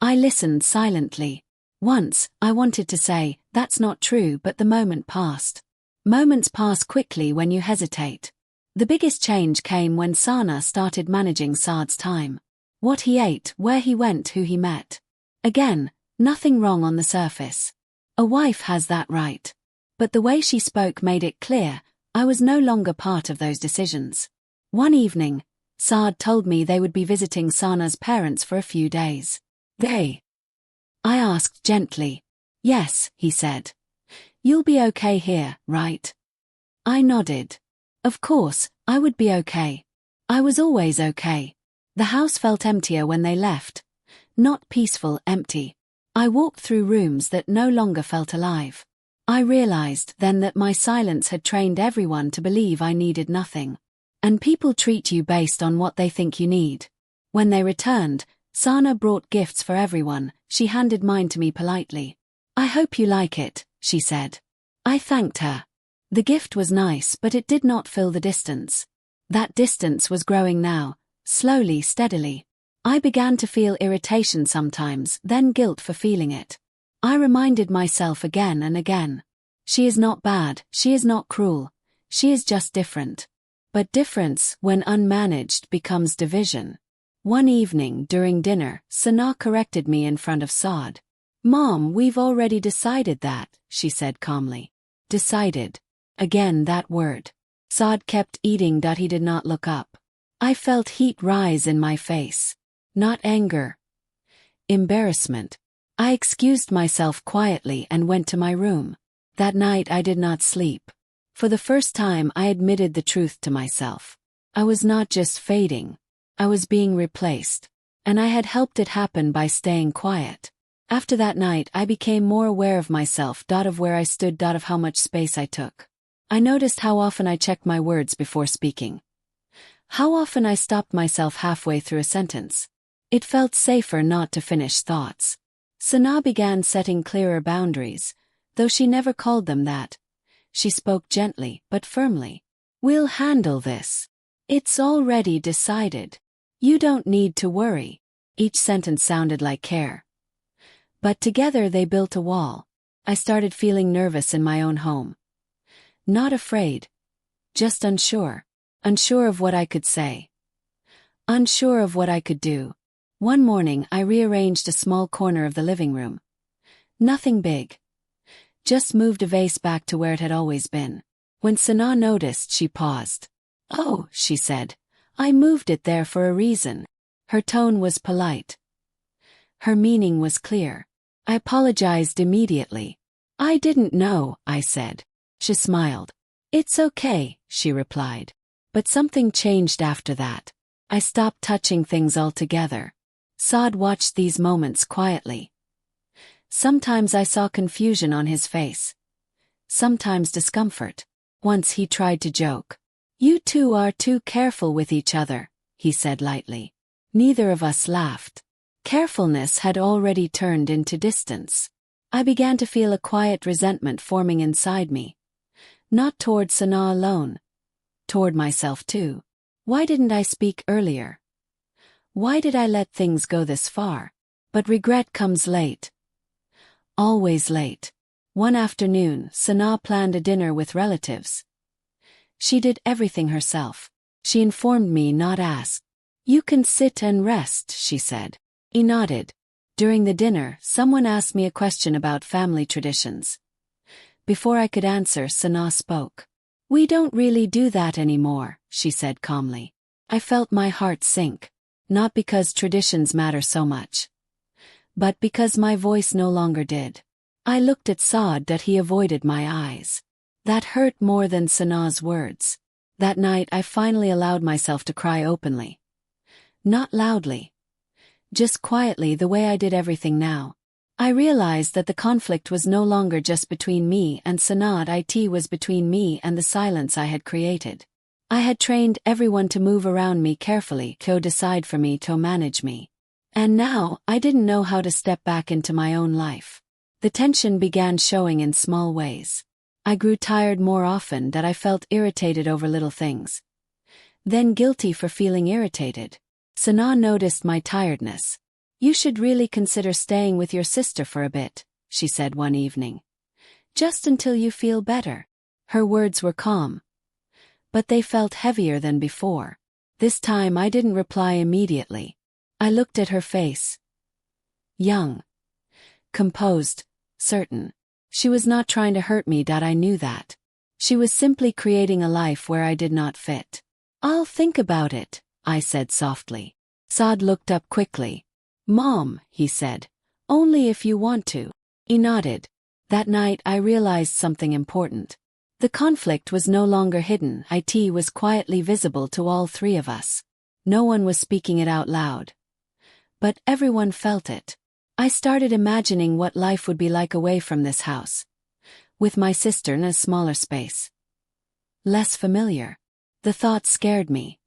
A: I listened silently. Once, I wanted to say, "That's not true," but the moment passed. Moments pass quickly when you hesitate. The biggest change came when Sana started managing Saad's time. What he ate, where he went, who he met. Again, nothing wrong on the surface. A wife has that right. But the way she spoke made it clear, I was no longer part of those decisions. One evening, Saad told me they would be visiting Sana's parents for a few days. "They?" I asked gently. "Yes," he said. "You'll be okay here, right?" I nodded. Of course, I would be okay. I was always okay. The house felt emptier when they left. Not peaceful, empty. I walked through rooms that no longer felt alive. I realized then that my silence had trained everyone to believe I needed nothing. And people treat you based on what they think you need. When they returned, Sana brought gifts for everyone. She handed mine to me politely. "I hope you like it," she said. I thanked her. The gift was nice, but it did not fill the distance. That distance was growing now, slowly, steadily. I began to feel irritation sometimes, then guilt for feeling it. I reminded myself again and again. She is not bad, she is not cruel, she is just different. But difference, when unmanaged, becomes division. One evening during dinner, Sana corrected me in front of Saad. "Mom, we've already decided that," she said calmly. Decided. Again that word. Saad kept eating that he did not look up. I felt heat rise in my face. Not anger. Embarrassment. I excused myself quietly and went to my room. That night I did not sleep. For the first time I admitted the truth to myself. I was not just fading. I was being replaced. And I had helped it happen by staying quiet. After that night I became more aware of myself, of where I stood, of how much space I took. I noticed how often I checked my words before speaking. How often I stopped myself halfway through a sentence. It felt safer not to finish thoughts. Sana began setting clearer boundaries, though she never called them that. She spoke gently but firmly. "We'll handle this. It's already decided. You don't need to worry." Each sentence sounded like care. But together they built a wall. I started feeling nervous in my own home. Not afraid. Just unsure. Unsure of what I could say. Unsure of what I could do. One morning I rearranged a small corner of the living room. Nothing big. Just moved a vase back to where it had always been. When Sana noticed, she paused. "Oh," she said, "I moved it there for a reason." Her tone was polite. Her meaning was clear. I apologized immediately. "I didn't know," I said. She smiled. "It's okay," she replied. But something changed after that. I stopped touching things altogether. Saad watched these moments quietly. Sometimes I saw confusion on his face. Sometimes discomfort. Once he tried to joke. "You two are too careful with each other," he said lightly. Neither of us laughed. Carefulness had already turned into distance. I began to feel a quiet resentment forming inside me. Not toward Sana alone. Toward myself too. Why didn't I speak earlier? Why did I let things go this far? But regret comes late. Always late. One afternoon, Sana planned a dinner with relatives. She did everything herself. She informed me, not asked. "You can sit and rest," she said. He nodded. During the dinner, someone asked me a question about family traditions. Before I could answer, Sana spoke. "We don't really do that anymore," she said calmly. I felt my heart sink. Not because traditions matter so much, but because my voice no longer did. I looked at Saad, that he avoided my eyes. That hurt more than Sanaa's words. That night I finally allowed myself to cry openly. Not loudly. Just quietly, the way I did everything now. I realized that the conflict was no longer just between me and Sanaa, it was between me and the silence I had created. I had trained everyone to move around me carefully, to decide for me, to manage me. And now, I didn't know how to step back into my own life. The tension began showing in small ways. I grew tired more often, that I felt irritated over little things. Then guilty for feeling irritated. Sanaa noticed my tiredness. "You should really consider staying with your sister for a bit," she said one evening. "Just until you feel better." Her words were calm, but they felt heavier than before. This time I didn't reply immediately. I looked at her face. Young. Composed. Certain. She was not trying to hurt me, I knew that. She was simply creating a life where I did not fit. "I'll think about it," I said softly. Saad looked up quickly. "Mom," he said, "only if you want to." He nodded. That night I realized something important. The conflict was no longer hidden, it was quietly visible to all three of us. No one was speaking it out loud, but everyone felt it. I started imagining what life would be like away from this house, with my sister in a smaller space. Less familiar. The thought scared me.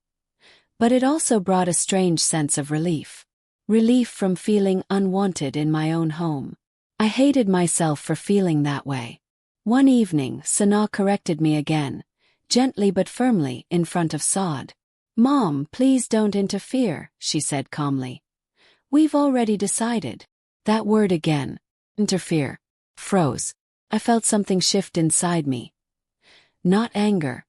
A: But it also brought a strange sense of relief. Relief from feeling unwanted in my own home. I hated myself for feeling that way. One evening, Sanaa corrected me again, gently but firmly, in front of Saad. "Mom, please don't interfere," she said calmly. "We've already decided." That word again, interfere, froze. I felt something shift inside me. Not anger.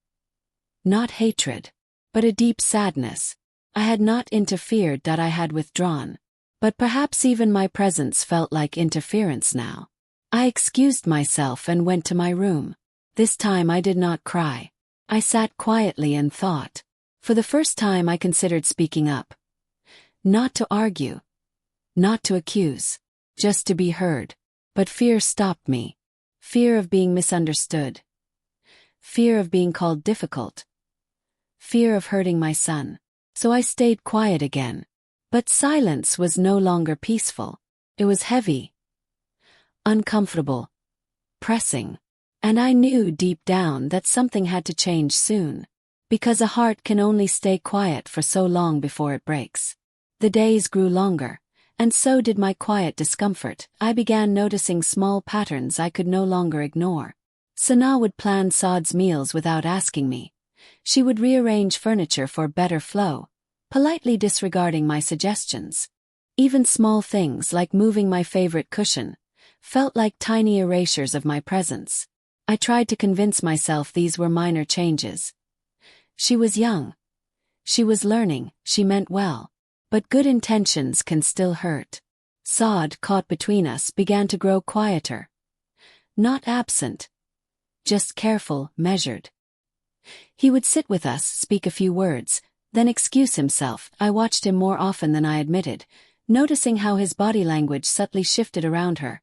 A: Not hatred. But a deep sadness. I had not interfered, I had withdrawn. But perhaps even my presence felt like interference now. I excused myself and went to my room. This time I did not cry. I sat quietly and thought. For the first time I considered speaking up. Not to argue. Not to accuse. Just to be heard. But fear stopped me. Fear of being misunderstood. Fear of being called difficult. Fear of hurting my son. So I stayed quiet again. But silence was no longer peaceful. It was heavy. Uncomfortable. Pressing. And I knew deep down that something had to change soon. Because a heart can only stay quiet for so long before it breaks. The days grew longer. And so did my quiet discomfort. I began noticing small patterns I could no longer ignore. Sanaa would plan Saad's meals without asking me. She would rearrange furniture for better flow, politely disregarding my suggestions. Even small things like moving my favorite cushion felt like tiny erasures of my presence. I tried to convince myself these were minor changes. She was young. She was learning, she meant well. But good intentions can still hurt. Saad, caught between us, began to grow quieter. Not absent. Just careful, measured. He would sit with us, speak a few words, then excuse himself. I watched him more often than I admitted, noticing how his body language subtly shifted around her,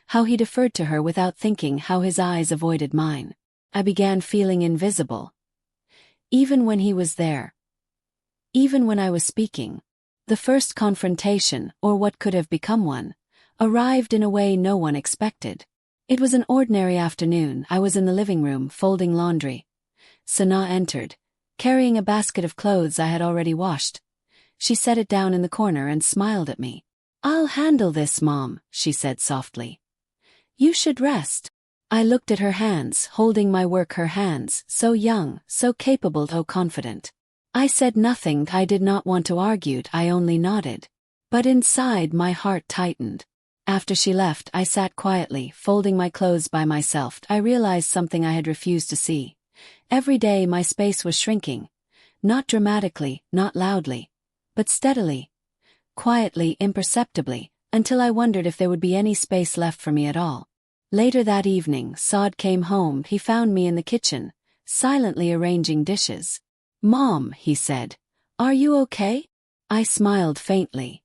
A: how he deferred to her without thinking, how his eyes avoided mine. I began feeling invisible. Even when he was there. Even when I was speaking. The first confrontation, or what could have become one, arrived in a way no one expected. It was an ordinary afternoon. I was in the living room, folding laundry. Sanaa entered, carrying a basket of clothes I had already washed. She set it down in the corner and smiled at me. "I'll handle this, Mom," she said softly. "You should rest." I looked at her hands, holding my work, her hands, so young, so capable, so confident. I said nothing. I did not want to argue, I only nodded. But inside my heart tightened. After she left, I sat quietly, folding my clothes by myself. I realized something I had refused to see. Every day my space was shrinking. Not dramatically, not loudly, but steadily. Quietly, imperceptibly, until I wondered if there would be any space left for me at all. Later that evening, Saad came home. He found me in the kitchen, silently arranging dishes. "Mom," he said, Are you okay? I smiled faintly.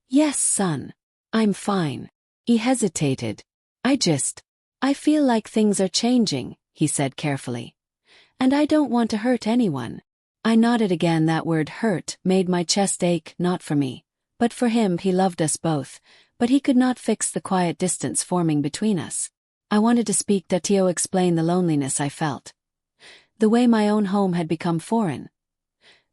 A: Yes, son. I'm fine. He hesitated. I feel like things are changing, he said carefully. And I don't want to hurt anyone. I nodded again. That word hurt made my chest ache, not for me, but for him. He loved us both, but he could not fix the quiet distance forming between us. I wanted to speak to explain the loneliness I felt. The way my own home had become foreign.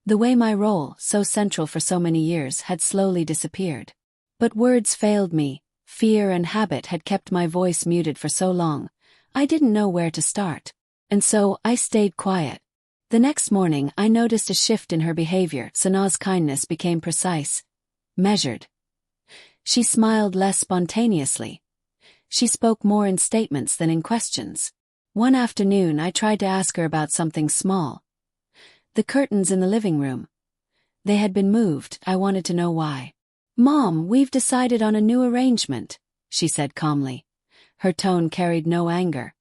A: The way my role, so central for so many years, had slowly disappeared. But words failed me. Fear and habit had kept my voice muted for so long, I didn't know where to start. And so, I stayed quiet. The next morning, I noticed a shift in her behavior. Sanaa's kindness became precise, measured. She smiled less spontaneously. She spoke more in statements than in questions. One afternoon, I tried to ask her about something small. The curtains in the living room. They had been moved. I wanted to know why. Mom, we've decided on a new arrangement, she said calmly. Her tone carried no anger.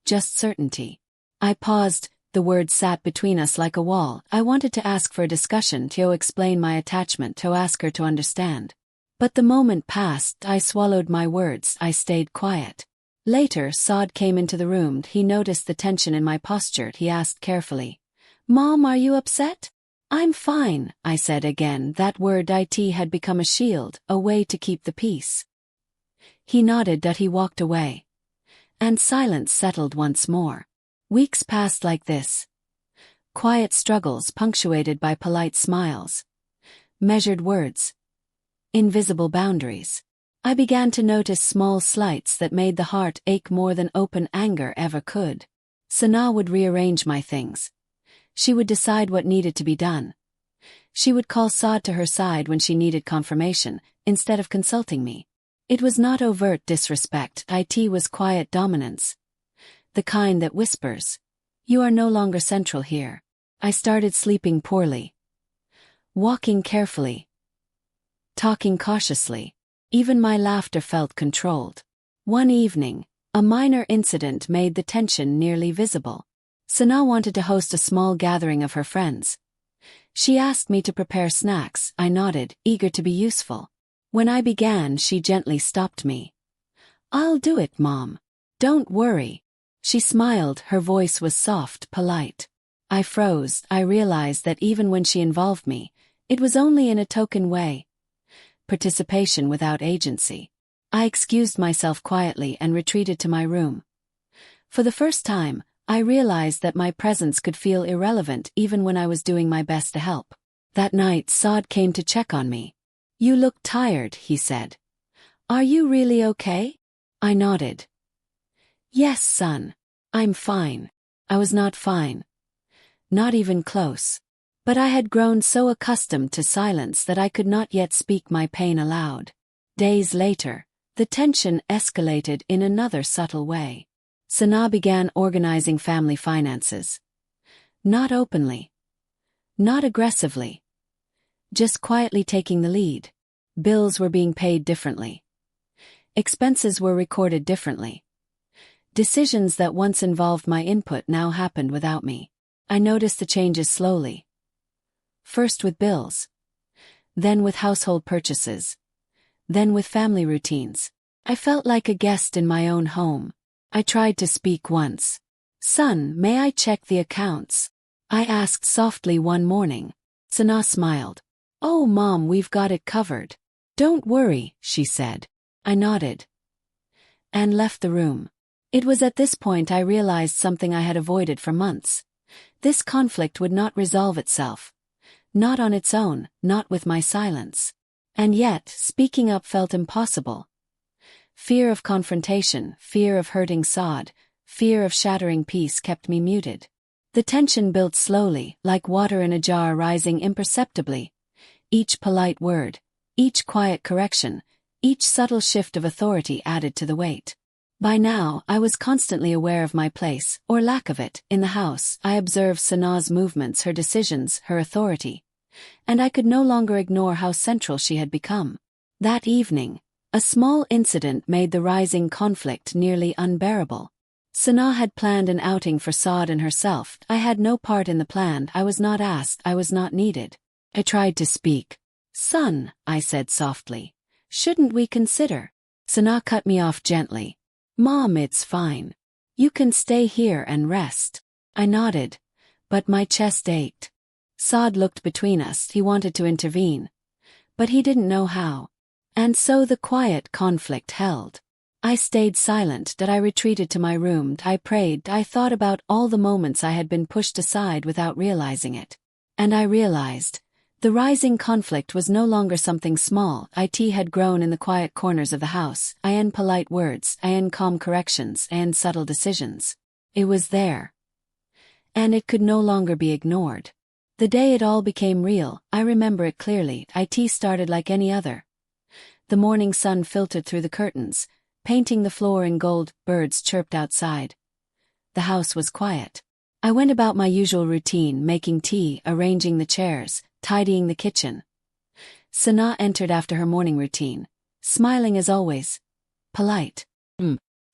A: Just certainty. I paused. The words sat between us like a wall. I wanted to ask for a discussion, to explain my attachment, to ask her to understand. But the moment passed. I swallowed my words. I stayed quiet. Later, Saad came into the room. He noticed the tension in my posture. He asked carefully, Mom, are you upset? I'm fine, I said again. That word had become a shield, a way to keep the peace. He nodded. He walked away. And silence settled once more. Weeks passed like this. Quiet struggles punctuated by polite smiles. Measured words. Invisible boundaries. I began to notice small slights that made the heart ache more than open anger ever could. Sanaa would rearrange my things. She would decide what needed to be done. She would call Saad to her side when she needed confirmation, instead of consulting me. It was not overt disrespect. It was quiet dominance. The kind that whispers, "You are no longer central here." I started sleeping poorly. Walking carefully. Talking cautiously. Even my laughter felt controlled. One evening, a minor incident made the tension nearly visible. Sanaa wanted to host a small gathering of her friends. She asked me to prepare snacks. I nodded, eager to be useful. When I began, she gently stopped me. "I'll do it, Mom. Don't worry." She smiled. Her voice was soft, polite. I froze. I realized that even when she involved me, it was only in a token way. Participation without agency. I excused myself quietly and retreated to my room. For the first time, I realized that my presence could feel irrelevant even when I was doing my best to help. That night, Saad came to check on me. "You look tired," he said. "Are you really okay?" I nodded. "Yes, son. I'm fine." I was not fine. Not even close. But I had grown so accustomed to silence that I could not yet speak my pain aloud. Days later, the tension escalated in another subtle way. Sanaa began organizing family finances. Not openly. Not aggressively. Just quietly taking the lead. Bills were being paid differently. Expenses were recorded differently. Decisions that once involved my input now happened without me. I noticed the changes slowly. First with bills. Then with household purchases. Then with family routines. I felt like a guest in my own home. I tried to speak once. "Son, may I check the accounts?" I asked softly one morning. Sanaa smiled. "Oh, Mom, we've got it covered." "Don't worry," she said. I nodded. And left the room. It was at this point I realized something I had avoided for months. This conflict would not resolve itself. Not on its own, not with my silence. And yet, speaking up felt impossible. Fear of confrontation, fear of hurting Saad, fear of shattering peace kept me muted. The tension built slowly, like water in a jar rising imperceptibly. Each polite word, each quiet correction, each subtle shift of authority added to the weight. By now, I was constantly aware of my place, or lack of it, in the house. I observed Sanaa's movements, her decisions, her authority. And I could no longer ignore how central she had become. That evening, a small incident made the rising conflict nearly unbearable. Sanaa had planned an outing for Saad and herself. I had no part in the plan. I was not asked. I was not needed. I tried to speak. Son, I said softly. Shouldn't we consider? Sanaa cut me off gently. Mom, it's fine. You can stay here and rest. I nodded, but my chest ached. Saad looked between us. He wanted to intervene, but he didn't know how. And so the quiet conflict held. I stayed silent. That I retreated to my room. I prayed. I thought about all the moments I had been pushed aside without realizing it. And I realized the rising conflict was no longer something small. It had grown in the quiet corners of the house. In polite words, in calm corrections, in subtle decisions. It was there. And it could no longer be ignored. The day it all became real, I remember it clearly. It started like any other. The morning sun filtered through the curtains, painting the floor in gold. Birds chirped outside. The house was quiet. I went about my usual routine, making tea, arranging the chairs, tidying the kitchen. Sanaa entered after her morning routine, smiling as always. Polite.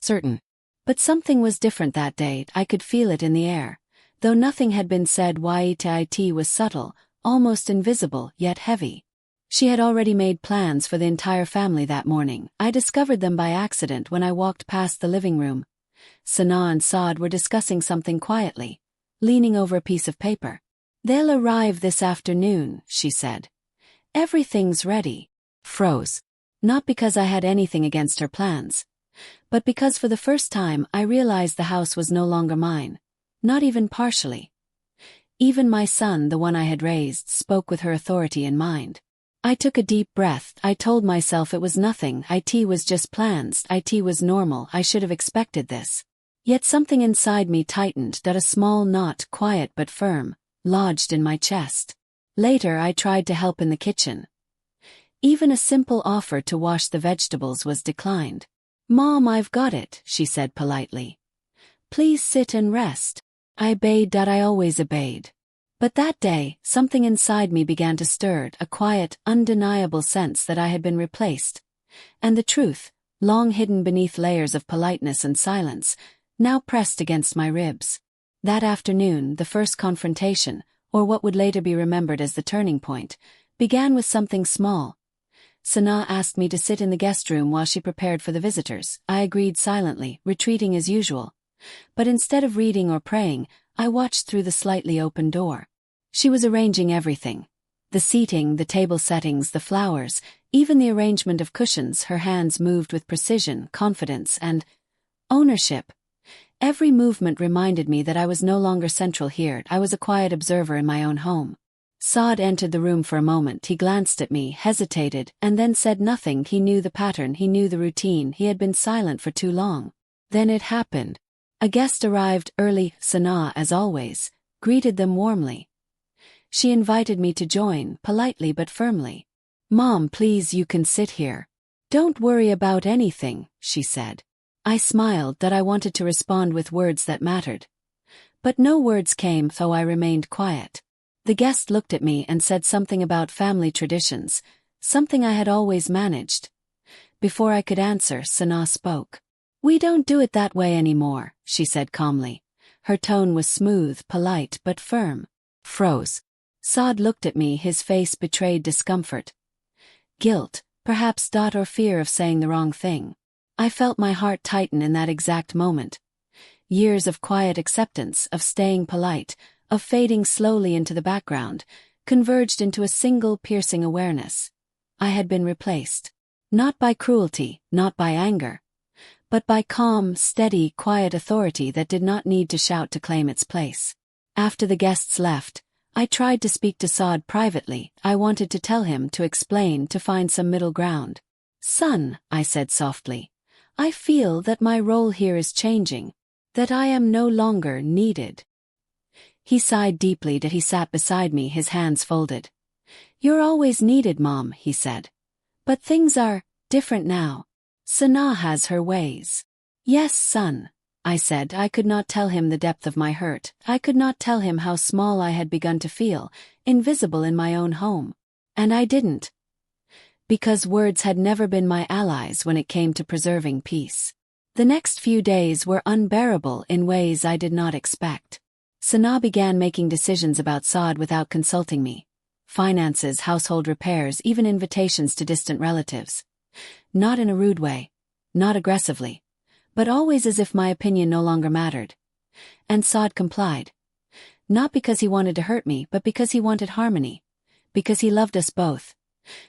A: Certain. But something was different that day. I could feel it in the air. Though nothing had been said, it was subtle, almost invisible, yet heavy. She had already made plans for the entire family that morning. I discovered them by accident when I walked past the living room. Sanaa and Saad were discussing something quietly, leaning over a piece of paper. They'll arrive this afternoon, she said. Everything's ready. Froze. Not because I had anything against her plans, but because for the first time I realized the house was no longer mine. Not even partially. Even my son, the one I had raised, spoke with her authority in mind. I took a deep breath. I told myself it was nothing. It was just plans. It was normal. I should have expected this. Yet something inside me tightened. That a small knot, quiet but firm, lodged in my chest. Later I tried to help in the kitchen. Even a simple offer to wash the vegetables was declined. Mom, I've got it, she said politely. Please sit and rest. I obeyed. That I always obeyed. But that day, something inside me began to stir, a quiet, undeniable sense that I had been replaced. And the truth, long hidden beneath layers of politeness and silence, now pressed against my ribs. That afternoon, the first confrontation, or what would later be remembered as the turning point, began with something small. Sanaa asked me to sit in the guest room while she prepared for the visitors. I agreed silently, retreating as usual. But instead of reading or praying, I watched through the slightly open door. She was arranging everything. The seating, the table settings, the flowers, even the arrangement of cushions. Her hands moved with precision, confidence, and ownership. Every movement reminded me that I was no longer central here. I was a quiet observer in my own home. Saad entered the room for a moment. He glanced at me, hesitated, and then said nothing. He knew the pattern, he knew the routine. He had been silent for too long. Then it happened. A guest arrived early. Sanaa, as always, greeted them warmly. She invited me to join, politely but firmly. Mom, please, you can sit here. Don't worry about anything, she said. I smiled. That I wanted to respond with words that mattered. But no words came, so I remained quiet. The guest looked at me and said something about family traditions, something I had always managed. Before I could answer, Sanaa spoke. We don't do it that way anymore, she said calmly. Her tone was smooth, polite, but firm. Froze. Saad looked at me. His face betrayed discomfort. Guilt, perhaps, or fear of saying the wrong thing. I felt my heart tighten in that exact moment. Years of quiet acceptance, of staying polite, of fading slowly into the background, converged into a single piercing awareness. I had been replaced. Not by cruelty, not by anger, but by calm, steady, quiet authority that did not need to shout to claim its place. After the guests left, I tried to speak to Saad privately. I wanted to tell him, to explain, to find some middle ground. Son, I said softly, I feel that my role here is changing, that I am no longer needed. He sighed deeply. That he sat beside me, his hands folded. You're always needed, Mom, he said. But things are different now. Sanaa has her ways. Yes, son, I said. I could not tell him the depth of my hurt. I could not tell him how small I had begun to feel, invisible in my own home. And I didn't. Because words had never been my allies when it came to preserving peace. The next few days were unbearable in ways I did not expect. Sana began making decisions about Saad without consulting me. Finances, household repairs, even invitations to distant relatives. Not in a rude way, not aggressively, but always as if my opinion no longer mattered. And Saad complied. Not because he wanted to hurt me, but because he wanted harmony. Because he loved us both.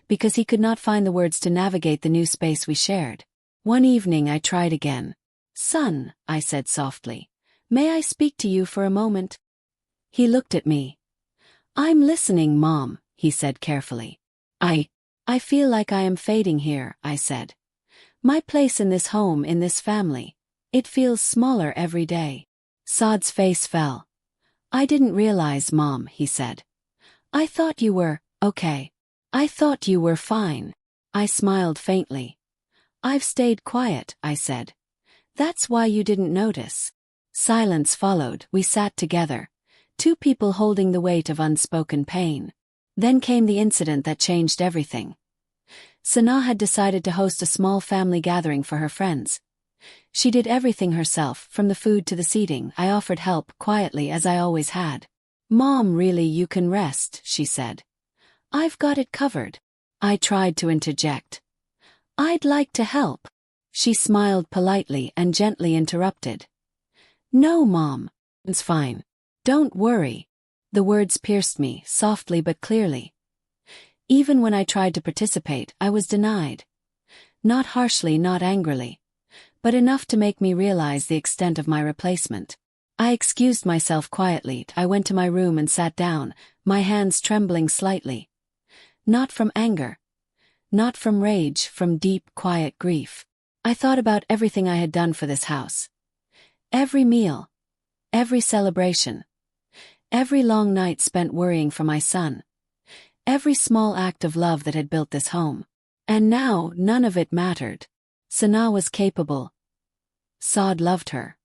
A: Because he could not find the words to navigate the new space we shared. One evening I tried again. "Son," I said softly, "may I speak to you for a moment?" He looked at me. "I'm listening, Mom," he said carefully. I feel like I am fading here," I said. "My place in this home, in this family. It feels smaller every day." Saad's face fell. "I didn't realize, Mom," he said. "I thought you were, okay. I thought you were fine." I smiled faintly. "I've stayed quiet," I said. "That's why you didn't notice." Silence followed. We sat together, two people holding the weight of unspoken pain. Then came the incident that changed everything. Sana had decided to host a small family gathering for her friends. She did everything herself, from the food to the seating. I offered help, quietly as I always had. "Mom, really, you can rest," she said. "I've got it covered." I tried to interject. "I'd like to help." She smiled politely and gently interrupted. "No, Mom. It's fine. Don't worry." The words pierced me, softly but clearly. Even when I tried to participate, I was denied. Not harshly, not angrily, but enough to make me realize the extent of my replacement. I excused myself quietly. I went to my room and sat down, my hands trembling slightly. Not from anger. Not from rage, from deep, quiet grief. I thought about everything I had done for this house. Every meal. Every celebration. Every long night spent worrying for my son. Every small act of love that had built this home. And now, none of it mattered. Sana was capable. Saad loved her.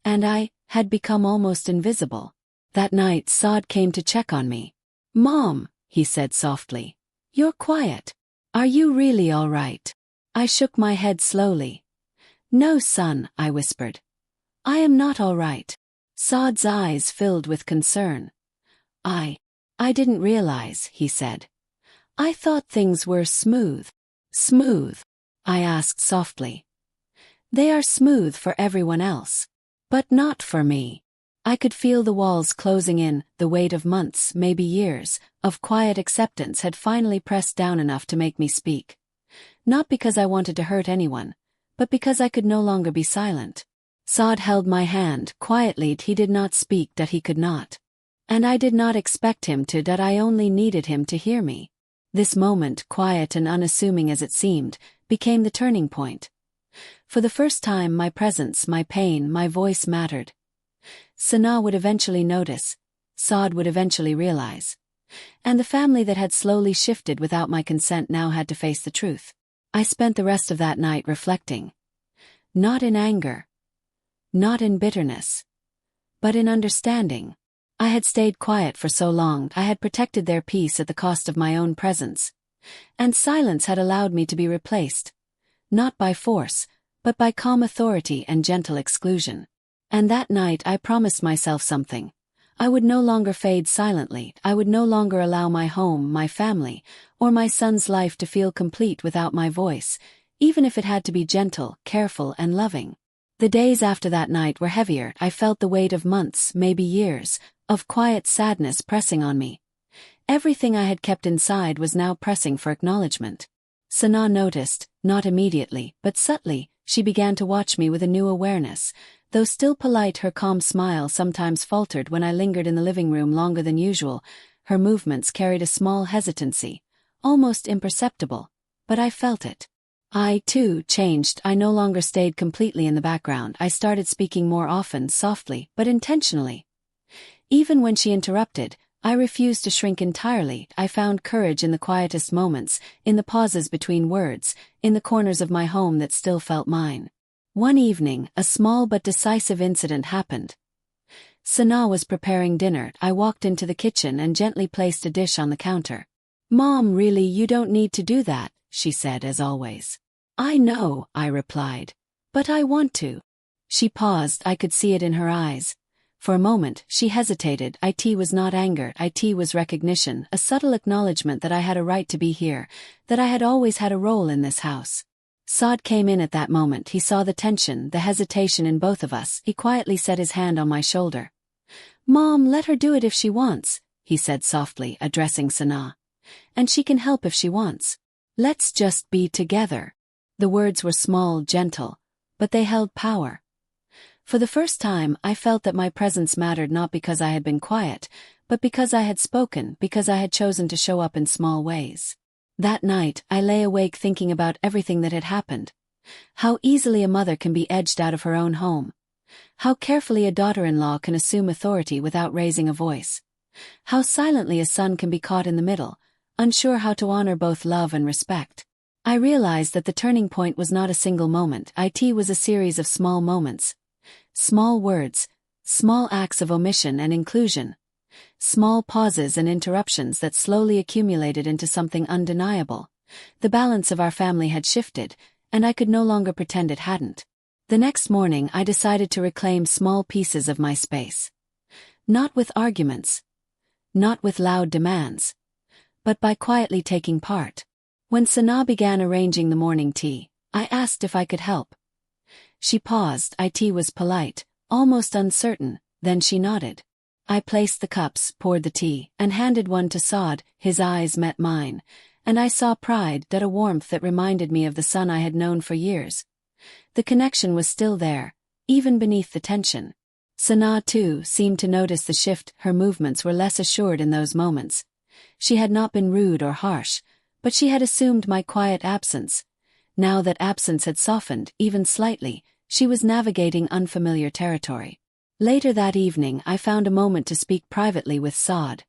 A: And I had become almost invisible. That night, Saad came to check on me. "Mom," he said softly, "you're quiet. Are you really all right?" I shook my head slowly. "No, son," I whispered. "I am not all right." Saad's eyes filled with concern. I didn't realize," he said. "I thought things were smooth." "Smooth?" I asked softly. "They are smooth for everyone else. But not for me." I could feel the walls closing in. The weight of months, maybe years, of quiet acceptance had finally pressed down enough to make me speak. Not because I wanted to hurt anyone, but because I could no longer be silent. Saad held my hand, quietly. He did not speak, that he could not. And I did not expect him to, that I only needed him to hear me. This moment, quiet and unassuming as it seemed, became the turning point. For the first time, my presence, my pain, my voice mattered. Sana would eventually notice. Saad would eventually realize. And the family that had slowly shifted without my consent now had to face the truth. I spent the rest of that night reflecting. Not in anger. Not in bitterness. But in understanding. I had stayed quiet for so long. I had protected their peace at the cost of my own presence. And silence had allowed me to be replaced. Not by force, but by calm authority and gentle exclusion. And that night I promised myself something. I would no longer fade silently. I would no longer allow my home, my family, or my son's life to feel complete without my voice, even if it had to be gentle, careful, and loving. The days after that night were heavier. I felt the weight of months, maybe years, of quiet sadness pressing on me. Everything I had kept inside was now pressing for acknowledgement. Sana noticed, not immediately, but subtly. She began to watch me with a new awareness. Though still polite, her calm smile sometimes faltered when I lingered in the living room longer than usual. Her movements carried a small hesitancy, almost imperceptible, but I felt it. I, too, changed. I no longer stayed completely in the background. I started speaking more often, softly, but intentionally. Even when she interrupted, I refused to shrink entirely. I found courage in the quietest moments, in the pauses between words, in the corners of my home that still felt mine. One evening, a small but decisive incident happened. Sana was preparing dinner. I walked into the kitchen and gently placed a dish on the counter. "Mom, really, you don't need to do that," she said as always. "I know," I replied. But I want to. She paused, I could see it in her eyes. For a moment, she hesitated. It was not anger, it was recognition, a subtle acknowledgement that I had a right to be here, that I had always had a role in this house. Saad came in at that moment. He saw the tension, the hesitation in both of us. He quietly set his hand on my shoulder. "Mom, let her do it if she wants," he said softly, addressing Sana. "And she can help if she wants. Let's just be together." The words were small, gentle, but they held power. For the first time, I felt that my presence mattered, not because I had been quiet, but because I had spoken, because I had chosen to show up in small ways. That night, I lay awake thinking about everything that had happened. How easily a mother can be edged out of her own home. How carefully a daughter-in-law can assume authority without raising a voice. How silently a son can be caught in the middle, unsure how to honor both love and respect. I realized that the turning point was not a single moment. It was a series of small moments. Small words, small acts of omission and inclusion. Small pauses and interruptions that slowly accumulated into something undeniable. The balance of our family had shifted, and I could no longer pretend it hadn't. The next morning I decided to reclaim small pieces of my space. Not with arguments. Not with loud demands. But by quietly taking part. When Sana began arranging the morning tea, I asked if I could help. She paused. It was polite, almost uncertain, then she nodded. I placed the cups, poured the tea, and handed one to Saad. His eyes met mine, and I saw pride, that a warmth that reminded me of the son I had known for years. The connection was still there, even beneath the tension. Sana, too, seemed to notice the shift. Her movements were less assured in those moments. She had not been rude or harsh, but she had assumed my quiet absence. Now that absence had softened, even slightly, she was navigating unfamiliar territory. Later that evening I found a moment to speak privately with Saad.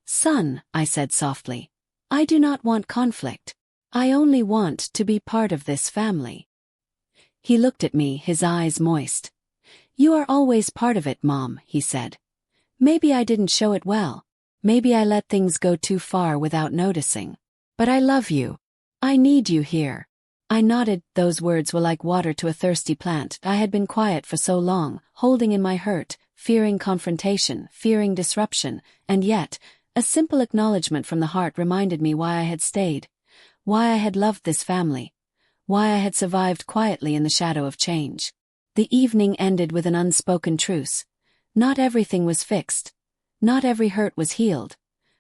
A: "Son," I said softly, "I do not want conflict. I only want to be part of this family." He looked at me, his eyes moist. "You are always part of it, Mom," he said. "Maybe I didn't show it well. Maybe I let things go too far without noticing. But I love you. I need you here." I nodded. Those words were like water to a thirsty plant. I had been quiet for so long, holding in my hurt, fearing confrontation, fearing disruption, and yet, a simple acknowledgement from the heart reminded me why I had stayed, why I had loved this family, why I had survived quietly in the shadow of change. The evening ended with an unspoken truce. Not everything was fixed. Not every hurt was healed.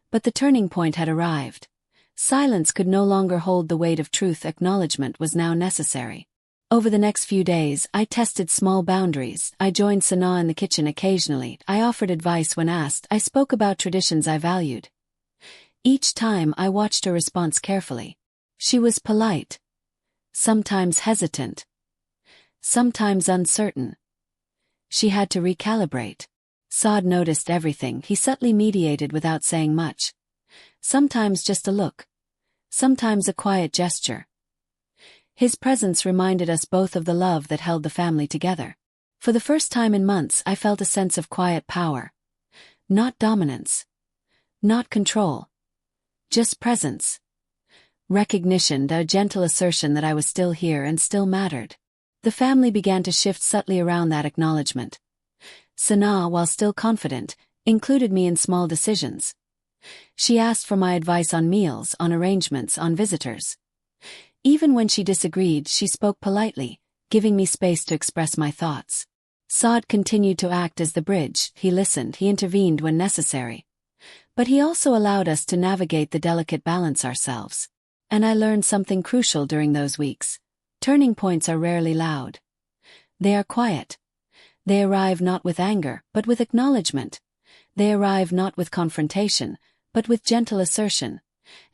A: But the turning point had arrived. Silence could no longer hold the weight of truth. Acknowledgement was now necessary. Over the next few days, I tested small boundaries. I joined Sana in the kitchen occasionally. I offered advice when asked. I spoke about traditions I valued. Each time I watched her response carefully. She was polite. Sometimes hesitant. Sometimes uncertain. She had to recalibrate. Saad noticed everything. He subtly mediated without saying much. Sometimes just a look. Sometimes a quiet gesture. His presence reminded us both of the love that held the family together. For the first time in months I felt a sense of quiet power. Not dominance. Not control. Just presence. Recognition, a gentle assertion that I was still here and still mattered. The family began to shift subtly around that acknowledgement. Sana, while still confident, included me in small decisions. She asked for my advice on meals, on arrangements, on visitors. Even when she disagreed, she spoke politely, giving me space to express my thoughts. Saad continued to act as the bridge. He listened, he intervened when necessary. But he also allowed us to navigate the delicate balance ourselves. And I learned something crucial during those weeks. Turning points are rarely loud. They are quiet. They arrive not with anger, but with acknowledgement. They arrive not with confrontation, but with gentle assertion.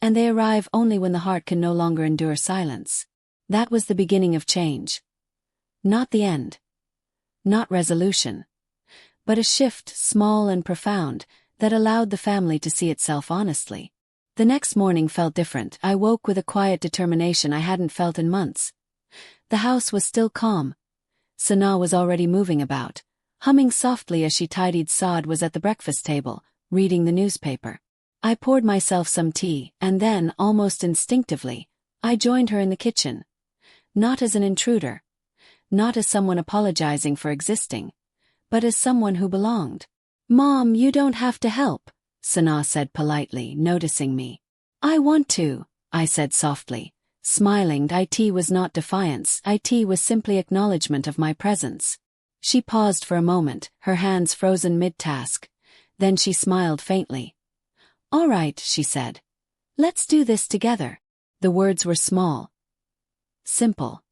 A: And they arrive only when the heart can no longer endure silence. That was the beginning of change. Not the end. Not resolution. But a shift, small and profound, that allowed the family to see itself honestly. The next morning felt different. I woke with a quiet determination I hadn't felt in months. The house was still calm. Sana was already moving about, humming softly as she tidied. Saad was at the breakfast table, reading the newspaper. I poured myself some tea, and then, almost instinctively, I joined her in the kitchen. Not as an intruder. not as someone apologizing for existing, but as someone who belonged. "Mom, you don't have to help," Sana said politely, noticing me. "I want to," I said softly, smiling. It was not defiance, it was simply acknowledgement of my presence. She paused for a moment, her hands frozen mid-task. Then she smiled faintly. "All right," she said. "Let's do this together." The words were small, simple,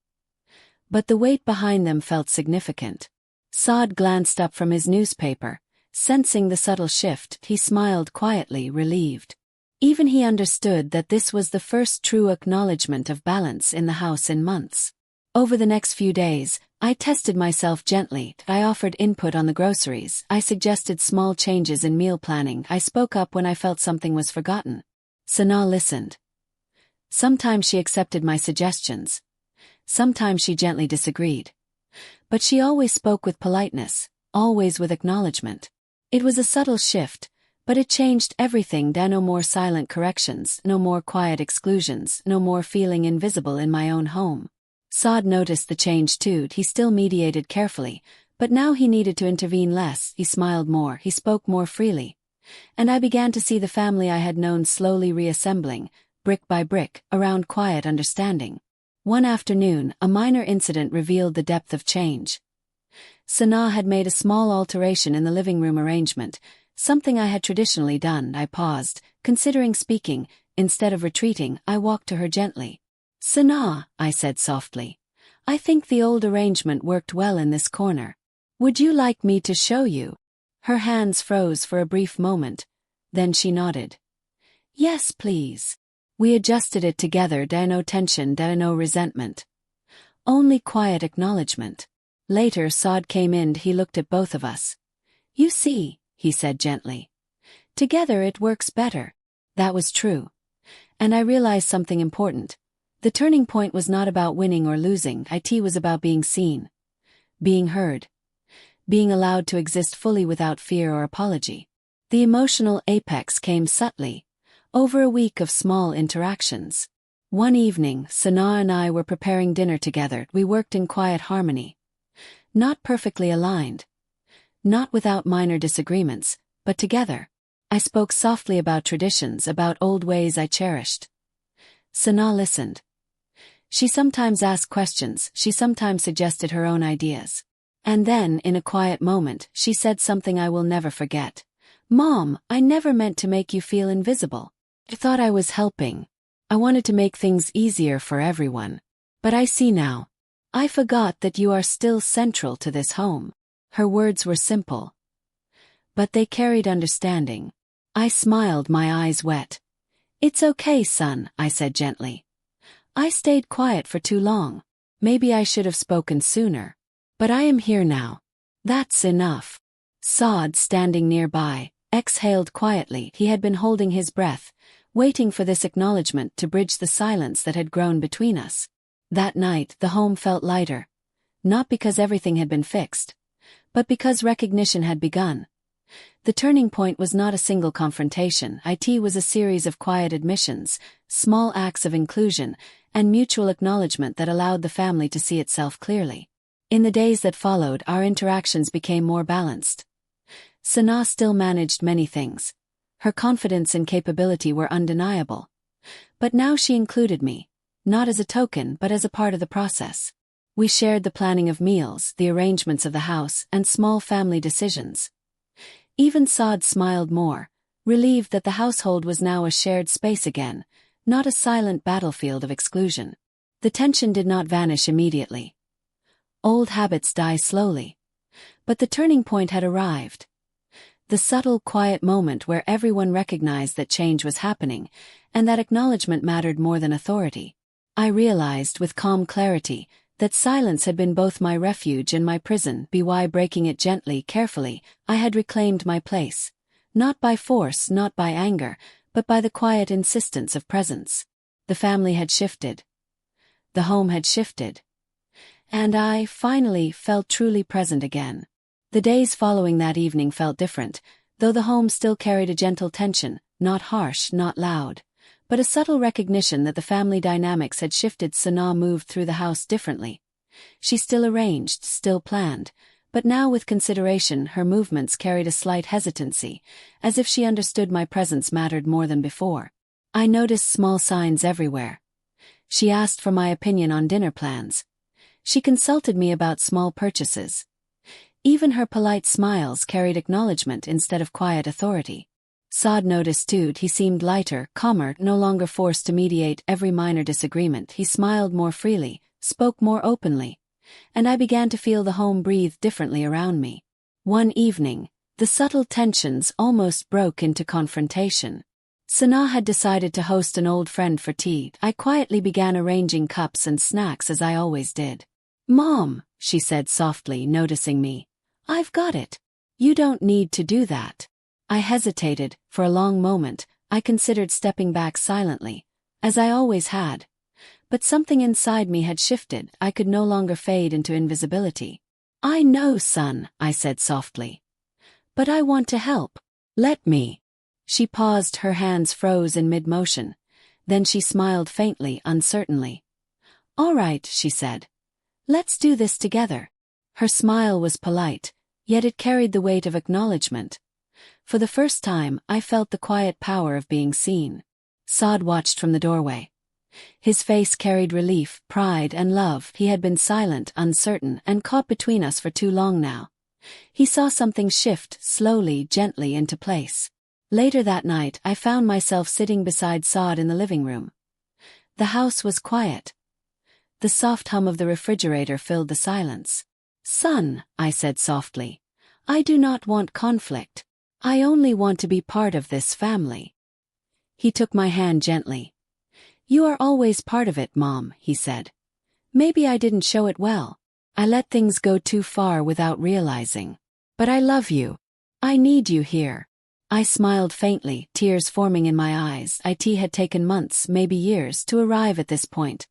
A: but the weight behind them felt significant. Saad glanced up from his newspaper. Sensing the subtle shift, he smiled quietly, relieved. Even he understood that this was the first true acknowledgement of balance in the house in months. Over the next few days, I tested myself gently. I offered input on the groceries, I suggested small changes in meal planning, I spoke up when I felt something was forgotten. Sana listened. Sometimes she accepted my suggestions. Sometimes she gently disagreed. But she always spoke with politeness, always with acknowledgement. It was a subtle shift, but it changed everything. No more silent corrections, no more quiet exclusions, no more feeling invisible in my own home. Saad noticed the change too. He still mediated carefully, but now he needed to intervene less. He smiled more, he spoke more freely. And I began to see the family I had known slowly reassembling, brick by brick, around quiet understanding. One afternoon, a minor incident revealed the depth of change. Sana had made a small alteration in the living room arrangement, something I had traditionally done. I paused, considering speaking. Instead of retreating, I walked to her gently. "Sana," I said softly, "I think the old arrangement worked well in this corner. Would you like me to show you?" Her hands froze for a brief moment. Then she nodded. "Yes, please." We adjusted it together. No tension, no resentment. Only quiet acknowledgement. Later Saad came in. He looked at both of us. "You see," he said gently. "Together it works better." That was true. And I realized something important. The turning point was not about winning or losing. It was about being seen. Being heard. Being allowed to exist fully without fear or apology. The emotional apex came subtly, over a week of small interactions. One evening, Sana and I were preparing dinner together. We worked in quiet harmony. Not perfectly aligned. Not without minor disagreements, but together. I spoke softly about traditions, about old ways I cherished. Sana listened. She sometimes asked questions, she sometimes suggested her own ideas. And then, in a quiet moment, she said something I will never forget. "Mom, I never meant to make you feel invisible. I thought I was helping. I wanted to make things easier for everyone. But I see now. I forgot that you are still central to this home." Her words were simple, but they carried understanding. I smiled, my eyes wet. "It's okay, son," I said gently. "I stayed quiet for too long. Maybe I should have spoken sooner. But I am here now. That's enough." Saad, standing nearby, exhaled quietly. He had been holding his breath, waiting for this acknowledgement to bridge the silence that had grown between us. That night, the home felt lighter. Not because everything had been fixed, but because recognition had begun. The turning point was not a single confrontation. It was a series of quiet admissions, small acts of inclusion, and mutual acknowledgement that allowed the family to see itself clearly. In the days that followed, our interactions became more balanced. Sana still managed many things. Her confidence and capability were undeniable. But now she included me, not as a token but as a part of the process. We shared the planning of meals, the arrangements of the house, and small family decisions. Even Saad smiled more, relieved that the household was now a shared space again, not a silent battlefield of exclusion. The tension did not vanish immediately. Old habits die slowly. But the turning point had arrived. The subtle, quiet moment where everyone recognized that change was happening, and that acknowledgement mattered more than authority. I realized with calm clarity that silence had been both my refuge and my prison. By breaking it gently, carefully, I had reclaimed my place. Not by force, not by anger, but by the quiet insistence of presence. The family had shifted. The home had shifted. And I, finally, felt truly present again. The days following that evening felt different, though the home still carried a gentle tension, not harsh, not loud, but a subtle recognition that the family dynamics had shifted. Sana moved through the house differently. She still arranged, still planned, but now with consideration her movements carried a slight hesitancy, as if she understood my presence mattered more than before. I noticed small signs everywhere. She asked for my opinion on dinner plans. She consulted me about small purchases. Even her polite smiles carried acknowledgement instead of quiet authority. Saad noticed too. He seemed lighter, calmer, no longer forced to mediate every minor disagreement. He smiled more freely, spoke more openly, and I began to feel the home breathe differently around me. One evening, the subtle tensions almost broke into confrontation. Sana had decided to host an old friend for tea. I quietly began arranging cups and snacks as I always did. "Mom," she said softly, noticing me. "I've got it. You don't need to do that." I hesitated. For a long moment, I considered stepping back silently, as I always had. But something inside me had shifted. I could no longer fade into invisibility. "I know, son," I said softly. "But I want to help. Let me." She paused, her hands froze in mid-motion. Then she smiled faintly, uncertainly. "All right," she said. "Let's do this together." Her smile was polite, yet it carried the weight of acknowledgement. For the first time, I felt the quiet power of being seen. Saad watched from the doorway. His face carried relief, pride, and love. He had been silent, uncertain, and caught between us for too long now. He saw something shift, slowly, gently, into place. Later that night, I found myself sitting beside Saad in the living room. The house was quiet. The soft hum of the refrigerator filled the silence. "Son," I said softly, "I do not want conflict. I only want to be part of this family." He took my hand gently. "You are always part of it, Mom," he said. "Maybe I didn't show it well. I let things go too far without realizing. But I love you. I need you here." I smiled faintly, tears forming in my eyes. It had taken months, maybe years, to arrive at this point.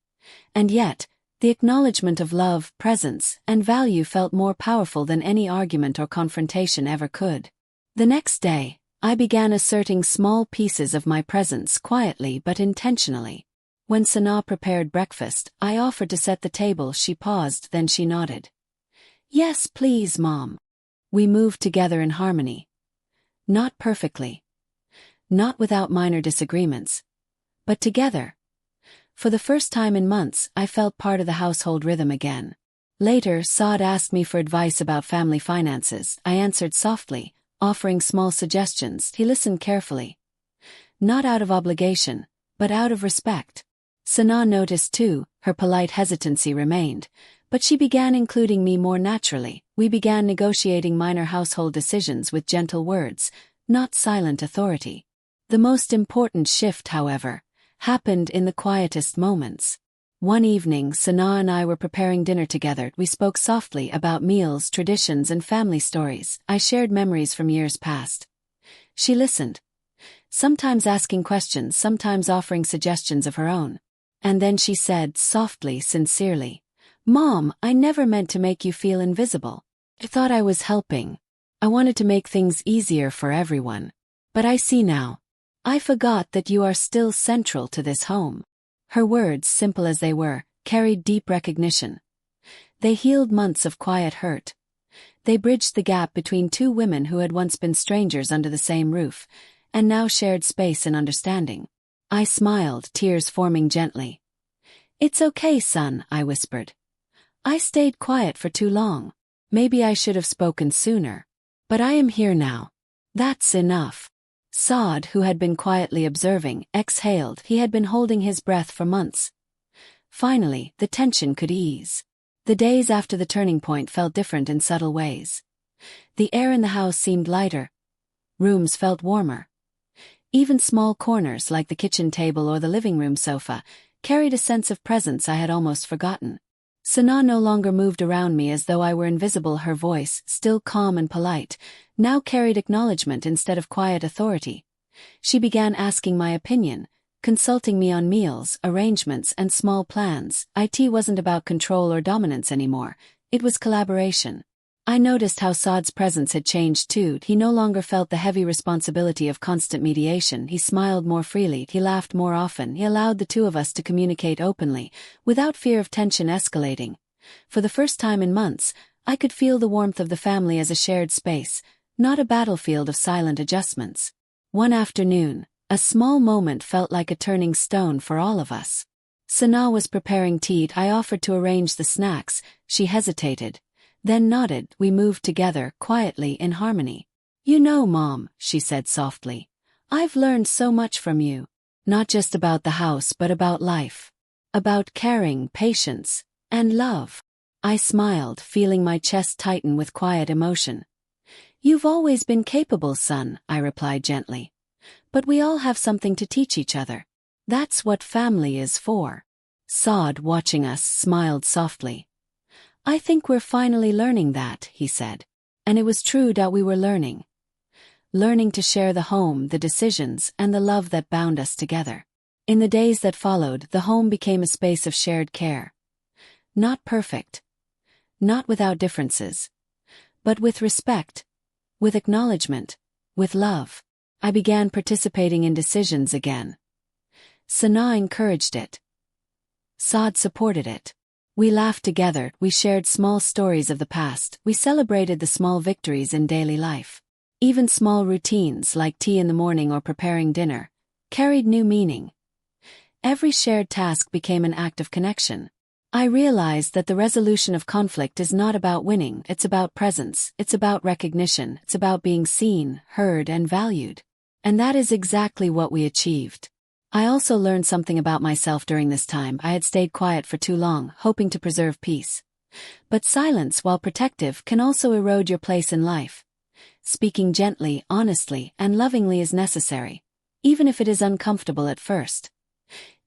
A: And yet, the acknowledgement of love, presence, and value felt more powerful than any argument or confrontation ever could. The next day, I began asserting small pieces of my presence quietly but intentionally. When Sana prepared breakfast, I offered to set the table. She paused, then she nodded. "Yes, please, Mom." We moved together in harmony. Not perfectly. Not without minor disagreements. But together. For the first time in months, I felt part of the household rhythm again. Later, Saad asked me for advice about family finances. I answered softly, offering small suggestions. He listened carefully. Not out of obligation, but out of respect. Sana noticed too. Her polite hesitancy remained, but she began including me more naturally. We began negotiating minor household decisions with gentle words, not silent authority. The most important shift, however, happened in the quietest moments. One evening, Sana and I were preparing dinner together. We spoke softly about meals, traditions, and family stories. I shared memories from years past. She listened, sometimes asking questions, sometimes offering suggestions of her own. And then she said, softly, sincerely, "Mom, I never meant to make you feel invisible. I thought I was helping. I wanted to make things easier for everyone. But I see now. I forgot that you are still central to this home." Her words, simple as they were, carried deep recognition. They healed months of quiet hurt. They bridged the gap between two women who had once been strangers under the same roof, and now shared space and understanding. I smiled, tears forming gently. "It's okay, son," I whispered. "I stayed quiet for too long. Maybe I should have spoken sooner. But I am here now. That's enough." Saad, who had been quietly observing, exhaled. He had been holding his breath for months. Finally, the tension could ease. The days after the turning point felt different in subtle ways. The air in the house seemed lighter. Rooms felt warmer. Even small corners like the kitchen table or the living room sofa carried a sense of presence I had almost forgotten. Sana no longer moved around me as though I were invisible. Her voice, still calm and polite, now carried acknowledgement instead of quiet authority. She began asking my opinion, consulting me on meals, arrangements, and small plans. It wasn't about control or dominance anymore. It was collaboration. I noticed how Saad's presence had changed too. He no longer felt the heavy responsibility of constant mediation. He smiled more freely. He laughed more often. He allowed the two of us to communicate openly, without fear of tension escalating. For the first time in months, I could feel the warmth of the family as a shared space, not a battlefield of silent adjustments. One afternoon, a small moment felt like a turning stone for all of us. Sana was preparing tea. I offered to arrange the snacks. She hesitated, then nodded. We moved together, quietly, in harmony. "You know, Mom," she said softly, "I've learned so much from you. Not just about the house but about life. About caring, patience, and love." I smiled, feeling my chest tighten with quiet emotion. "You've always been capable, son," I replied gently. "But we all have something to teach each other. That's what family is for." Saad, watching us, smiled softly. "I think we're finally learning that," he said. And it was true that we were learning. Learning to share the home, the decisions, and the love that bound us together. In the days that followed, the home became a space of shared care. Not perfect. Not without differences. But with respect. With acknowledgement. With love. I began participating in decisions again. Sana encouraged it. Saad supported it. We laughed together, we shared small stories of the past, we celebrated the small victories in daily life. Even small routines like tea in the morning or preparing dinner carried new meaning. Every shared task became an act of connection. I realized that the resolution of conflict is not about winning, it's about presence, it's about recognition, it's about being seen, heard, and valued. And that is exactly what we achieved. I also learned something about myself during this time. I had stayed quiet for too long, hoping to preserve peace. But silence, while protective, can also erode your place in life. Speaking gently, honestly, and lovingly is necessary, even if it is uncomfortable at first.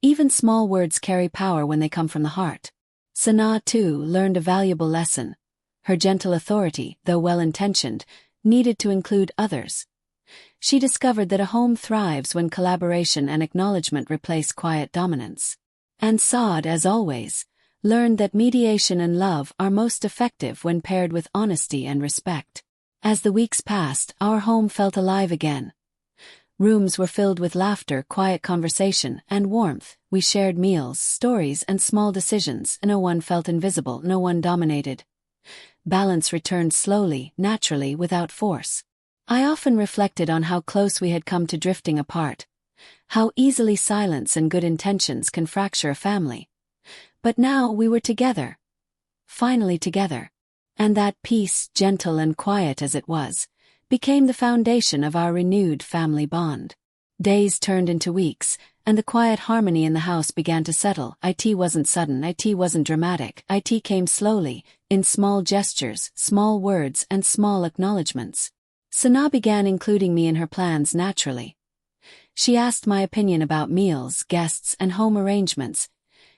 A: Even small words carry power when they come from the heart. Sana, too, learned a valuable lesson. Her gentle authority, though well-intentioned, needed to include others. She discovered that a home thrives when collaboration and acknowledgement replace quiet dominance. And Saad, as always, learned that mediation and love are most effective when paired with honesty and respect. As the weeks passed, our home felt alive again. Rooms were filled with laughter, quiet conversation, and warmth. We shared meals, stories, and small decisions. No one felt invisible, no one dominated. Balance returned slowly, naturally, without force. I often reflected on how close we had come to drifting apart. How easily silence and good intentions can fracture a family. But now we were together. Finally together. And that peace, gentle and quiet as it was, became the foundation of our renewed family bond. Days turned into weeks, and the quiet harmony in the house began to settle. It wasn't sudden, it wasn't dramatic. It came slowly, in small gestures, small words, and small acknowledgments. Sana began including me in her plans naturally. She asked my opinion about meals, guests, and home arrangements.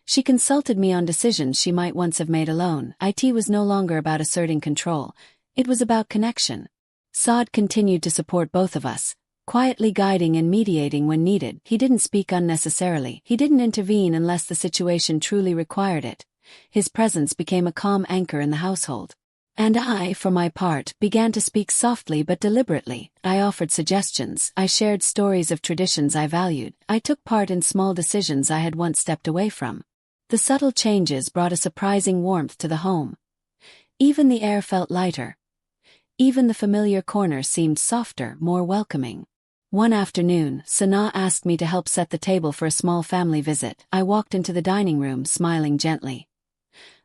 A: She consulted me on decisions she might once have made alone. It was no longer about asserting control. It was about connection. Saad continued to support both of us, quietly guiding and mediating when needed. He didn't speak unnecessarily. He didn't intervene unless the situation truly required it. His presence became a calm anchor in the household. And I, for my part, began to speak softly but deliberately. I offered suggestions. I shared stories of traditions I valued. I took part in small decisions I had once stepped away from. The subtle changes brought a surprising warmth to the home. Even the air felt lighter. Even the familiar corner seemed softer, more welcoming. One afternoon, Sana asked me to help set the table for a small family visit. I walked into the dining room, smiling gently.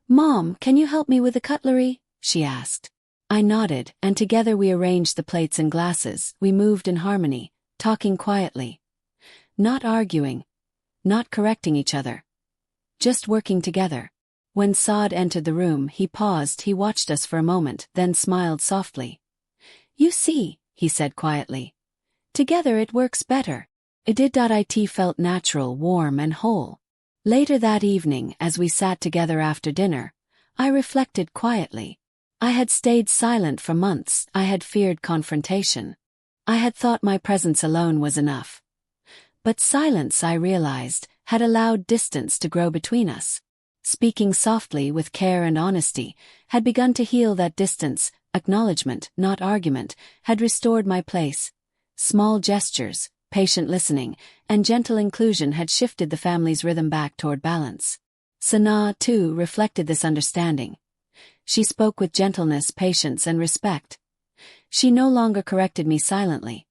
A: "Mom, can you help me with the cutlery?" she asked. I nodded, and together we arranged the plates and glasses. We moved in harmony, talking quietly. Not arguing. Not correcting each other. Just working together. When Saad entered the room, he paused, he watched us for a moment, then smiled softly. "You see," he said quietly. "Together it works better." It did. It felt natural, warm, and whole. Later that evening, as we sat together after dinner, I reflected quietly. I had stayed silent for months. I had feared confrontation. I had thought my presence alone was enough. But silence, I realized, had allowed distance to grow between us. Speaking softly with care and honesty had begun to heal that distance. Acknowledgement, not argument, had restored my place. Small gestures, patient listening, and gentle inclusion had shifted the family's rhythm back toward balance. Sana, too, reflected this understanding. She spoke with gentleness, patience, and respect. She no longer corrected me silently.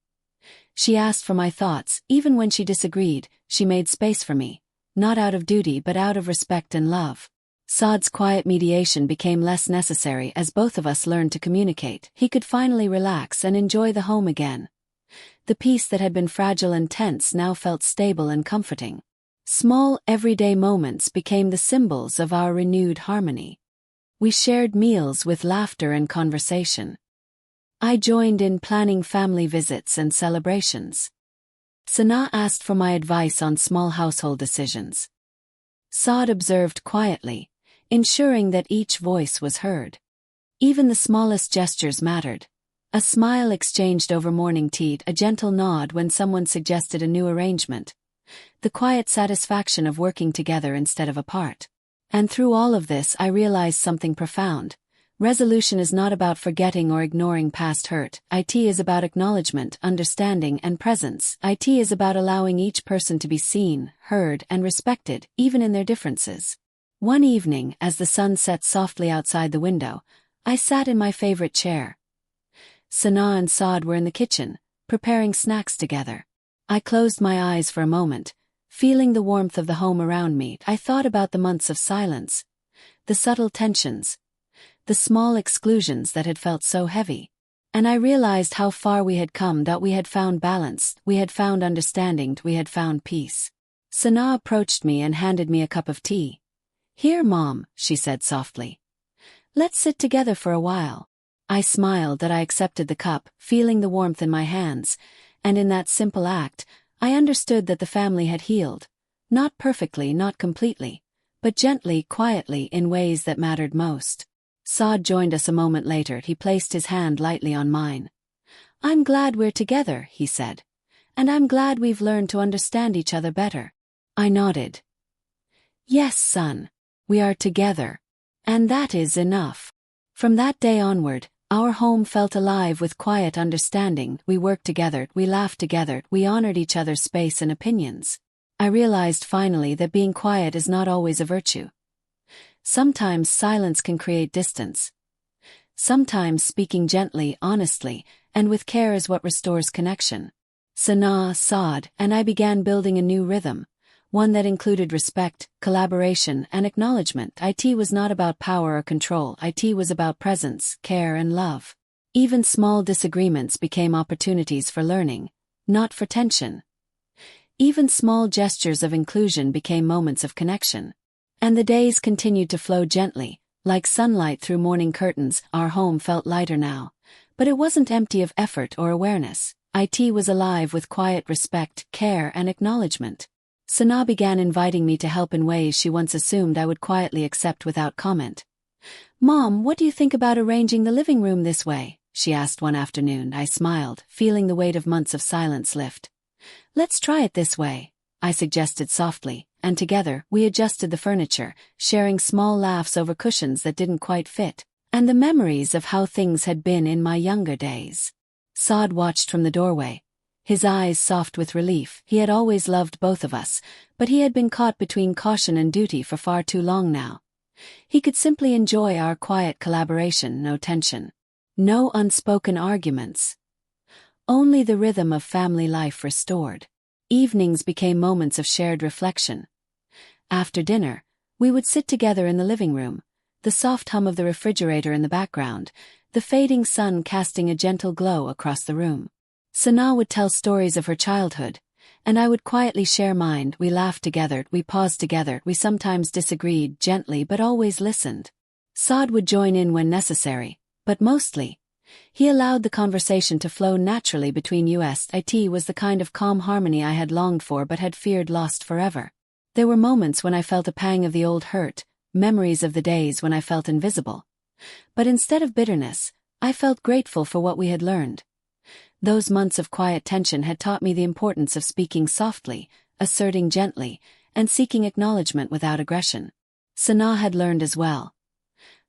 A: She asked for my thoughts, even when she disagreed. She made space for me, not out of duty but out of respect and love. Saad's quiet mediation became less necessary as both of us learned to communicate. He could finally relax and enjoy the home again. The peace that had been fragile and tense now felt stable and comforting. Small, everyday moments became the symbols of our renewed harmony. We shared meals with laughter and conversation. I joined in planning family visits and celebrations. Sana asked for my advice on small household decisions. Saad observed quietly, ensuring that each voice was heard. Even the smallest gestures mattered. A smile exchanged over morning tea, a gentle nod when someone suggested a new arrangement. The quiet satisfaction of working together instead of apart. And through all of this I realized something profound. Resolution is not about forgetting or ignoring past hurt. It is about acknowledgement, understanding, and presence. It is about allowing each person to be seen, heard, and respected, even in their differences. One evening, as the sun set softly outside the window, I sat in my favorite chair. Sana and Saad were in the kitchen, preparing snacks together. I closed my eyes for a moment, feeling the warmth of the home around me. I thought about the months of silence, the subtle tensions, the small exclusions that had felt so heavy. And I realized how far we had come, that we had found balance, we had found understanding, we had found peace. Sana approached me and handed me a cup of tea. "Here, Mom," she said softly. "Let's sit together for a while." I smiled that I accepted the cup, feeling the warmth in my hands, and in that simple act, I understood that the family had healed. Not perfectly, not completely, but gently, quietly, in ways that mattered most. Saad joined us a moment later. He placed his hand lightly on mine. "I'm glad we're together," he said. "And I'm glad we've learned to understand each other better." I nodded. "Yes, son. We are together. And that is enough." From that day onward, our home felt alive with quiet understanding. We worked together, we laughed together, we honored each other's space and opinions. I realized finally that being quiet is not always a virtue. Sometimes silence can create distance. Sometimes speaking gently, honestly, and with care is what restores connection. Sana, Saad, and I began building a new rhythm, one that included respect, collaboration, and acknowledgement. It was not about power or control. It was about presence, care, and love. Even small disagreements became opportunities for learning, not for tension. Even small gestures of inclusion became moments of connection. And the days continued to flow gently, like sunlight through morning curtains. Our home felt lighter now. But it wasn't empty of effort or awareness. It was alive with quiet respect, care, and acknowledgement. Sana began inviting me to help in ways she once assumed I would quietly accept without comment. "Mom, what do you think about arranging the living room this way?" she asked one afternoon. I smiled, feeling the weight of months of silence lift. "Let's try it this way," I suggested softly, and together we adjusted the furniture, sharing small laughs over cushions that didn't quite fit, and the memories of how things had been in my younger days. Saad watched from the doorway, his eyes soft with relief. He had always loved both of us, but he had been caught between caution and duty for far too long now. He could simply enjoy our quiet collaboration, no tension. No unspoken arguments. Only the rhythm of family life restored. Evenings became moments of shared reflection. After dinner, we would sit together in the living room, the soft hum of the refrigerator in the background, the fading sun casting a gentle glow across the room. Sana would tell stories of her childhood, and I would quietly share mine. We laughed together, we paused together, we sometimes disagreed gently but always listened. Saad would join in when necessary, but mostly, he allowed the conversation to flow naturally between us. It was the kind of calm harmony I had longed for but had feared lost forever. There were moments when I felt a pang of the old hurt, memories of the days when I felt invisible. But instead of bitterness, I felt grateful for what we had learned. Those months of quiet tension had taught me the importance of speaking softly, asserting gently, and seeking acknowledgement without aggression. Sana had learned as well.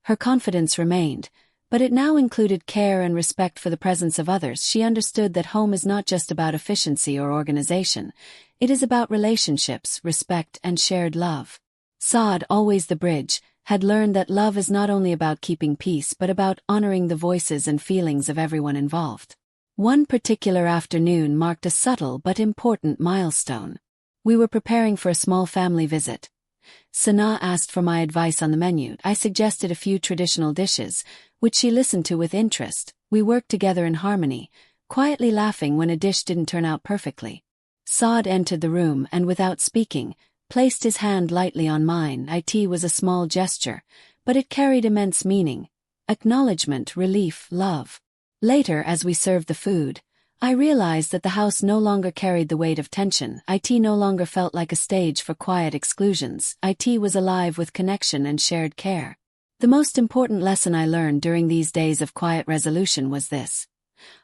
A: Her confidence remained, but it now included care and respect for the presence of others. She understood that home is not just about efficiency or organization. It is about relationships, respect, and shared love. Saad, always the bridge, had learned that love is not only about keeping peace but about honoring the voices and feelings of everyone involved. One particular afternoon marked a subtle but important milestone. We were preparing for a small family visit. Sana asked for my advice on the menu. I suggested a few traditional dishes, which she listened to with interest. We worked together in harmony, quietly laughing when a dish didn't turn out perfectly. Saad entered the room and, without speaking, placed his hand lightly on mine. It was a small gesture, but it carried immense meaning. Acknowledgement, relief, love. Later, as we served the food, I realized that the house no longer carried the weight of tension. It no longer felt like a stage for quiet exclusions. It was alive with connection and shared care. The most important lesson I learned during these days of quiet resolution was this: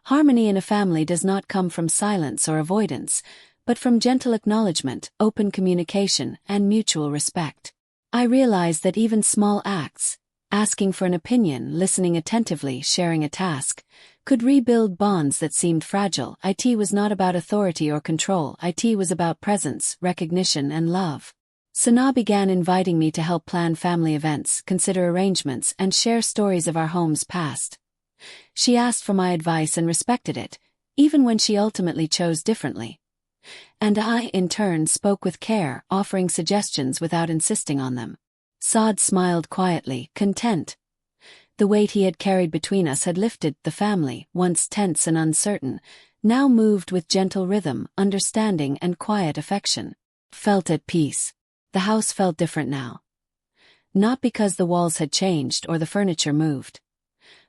A: harmony in a family does not come from silence or avoidance, but from gentle acknowledgement, open communication, and mutual respect. I realized that even small acts, asking for an opinion, listening attentively, sharing a task, could rebuild bonds that seemed fragile. It was not about authority or control. It was about presence, recognition, and love. Sana began inviting me to help plan family events, consider arrangements, and share stories of our home's past. She asked for my advice and respected it, even when she ultimately chose differently. And I, in turn, spoke with care, offering suggestions without insisting on them. Saad smiled quietly, content. The weight he had carried between us had lifted. The family, once tense and uncertain, now moved with gentle rhythm, understanding, and quiet affection. Felt at peace. The house felt different now. Not because the walls had changed or the furniture moved,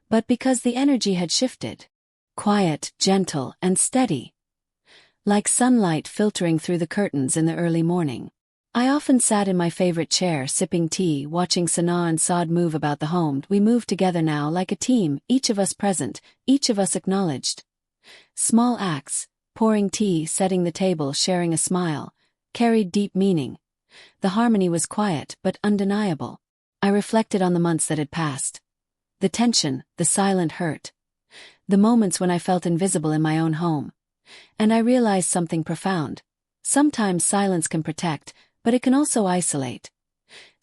A: but because the energy had shifted. Quiet, gentle, and steady. Like sunlight filtering through the curtains in the early morning. I often sat in my favorite chair, sipping tea, watching Sana and Saad move about the home. We moved together now like a team, each of us present, each of us acknowledged. Small acts, pouring tea, setting the table, sharing a smile, carried deep meaning. The harmony was quiet but undeniable. I reflected on the months that had passed. The tension, the silent hurt. The moments when I felt invisible in my own home. And I realized something profound. Sometimes silence can protect, but it can also isolate.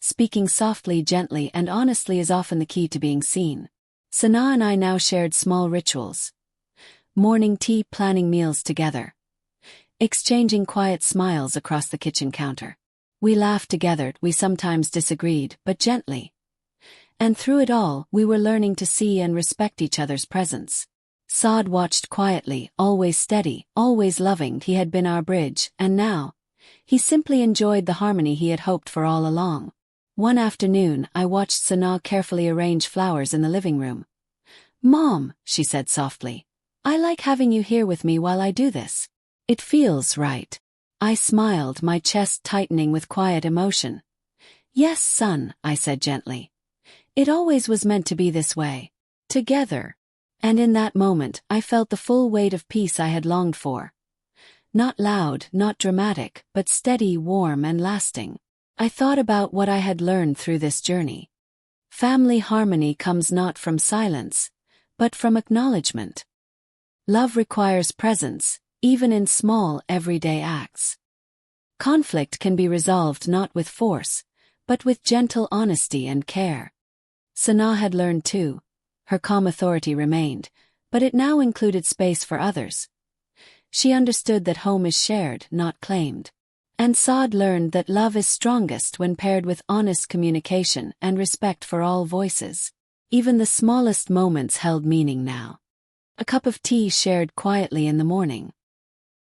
A: Speaking softly, gently, and honestly is often the key to being seen. Sana and I now shared small rituals. Morning tea, planning meals together. Exchanging quiet smiles across the kitchen counter. We laughed together, we sometimes disagreed, but gently. And through it all, we were learning to see and respect each other's presence. Saad watched quietly, always steady, always loving. He had been our bridge, and now, he simply enjoyed the harmony he had hoped for all along. One afternoon, I watched Sana carefully arrange flowers in the living room. "Mom," she said softly, "I like having you here with me while I do this. It feels right." I smiled, my chest tightening with quiet emotion. "Yes, son," I said gently. "It always was meant to be this way. Together." And in that moment, I felt the full weight of peace I had longed for. Not loud, not dramatic, but steady, warm, and lasting. I thought about what I had learned through this journey. Family harmony comes not from silence, but from acknowledgement. Love requires presence, even in small, everyday acts. Conflict can be resolved not with force, but with gentle honesty and care. Sana had learned too. Her calm authority remained, but it now included space for others. She understood that home is shared, not claimed. And Saad learned that love is strongest when paired with honest communication and respect for all voices. Even the smallest moments held meaning now. A cup of tea shared quietly in the morning.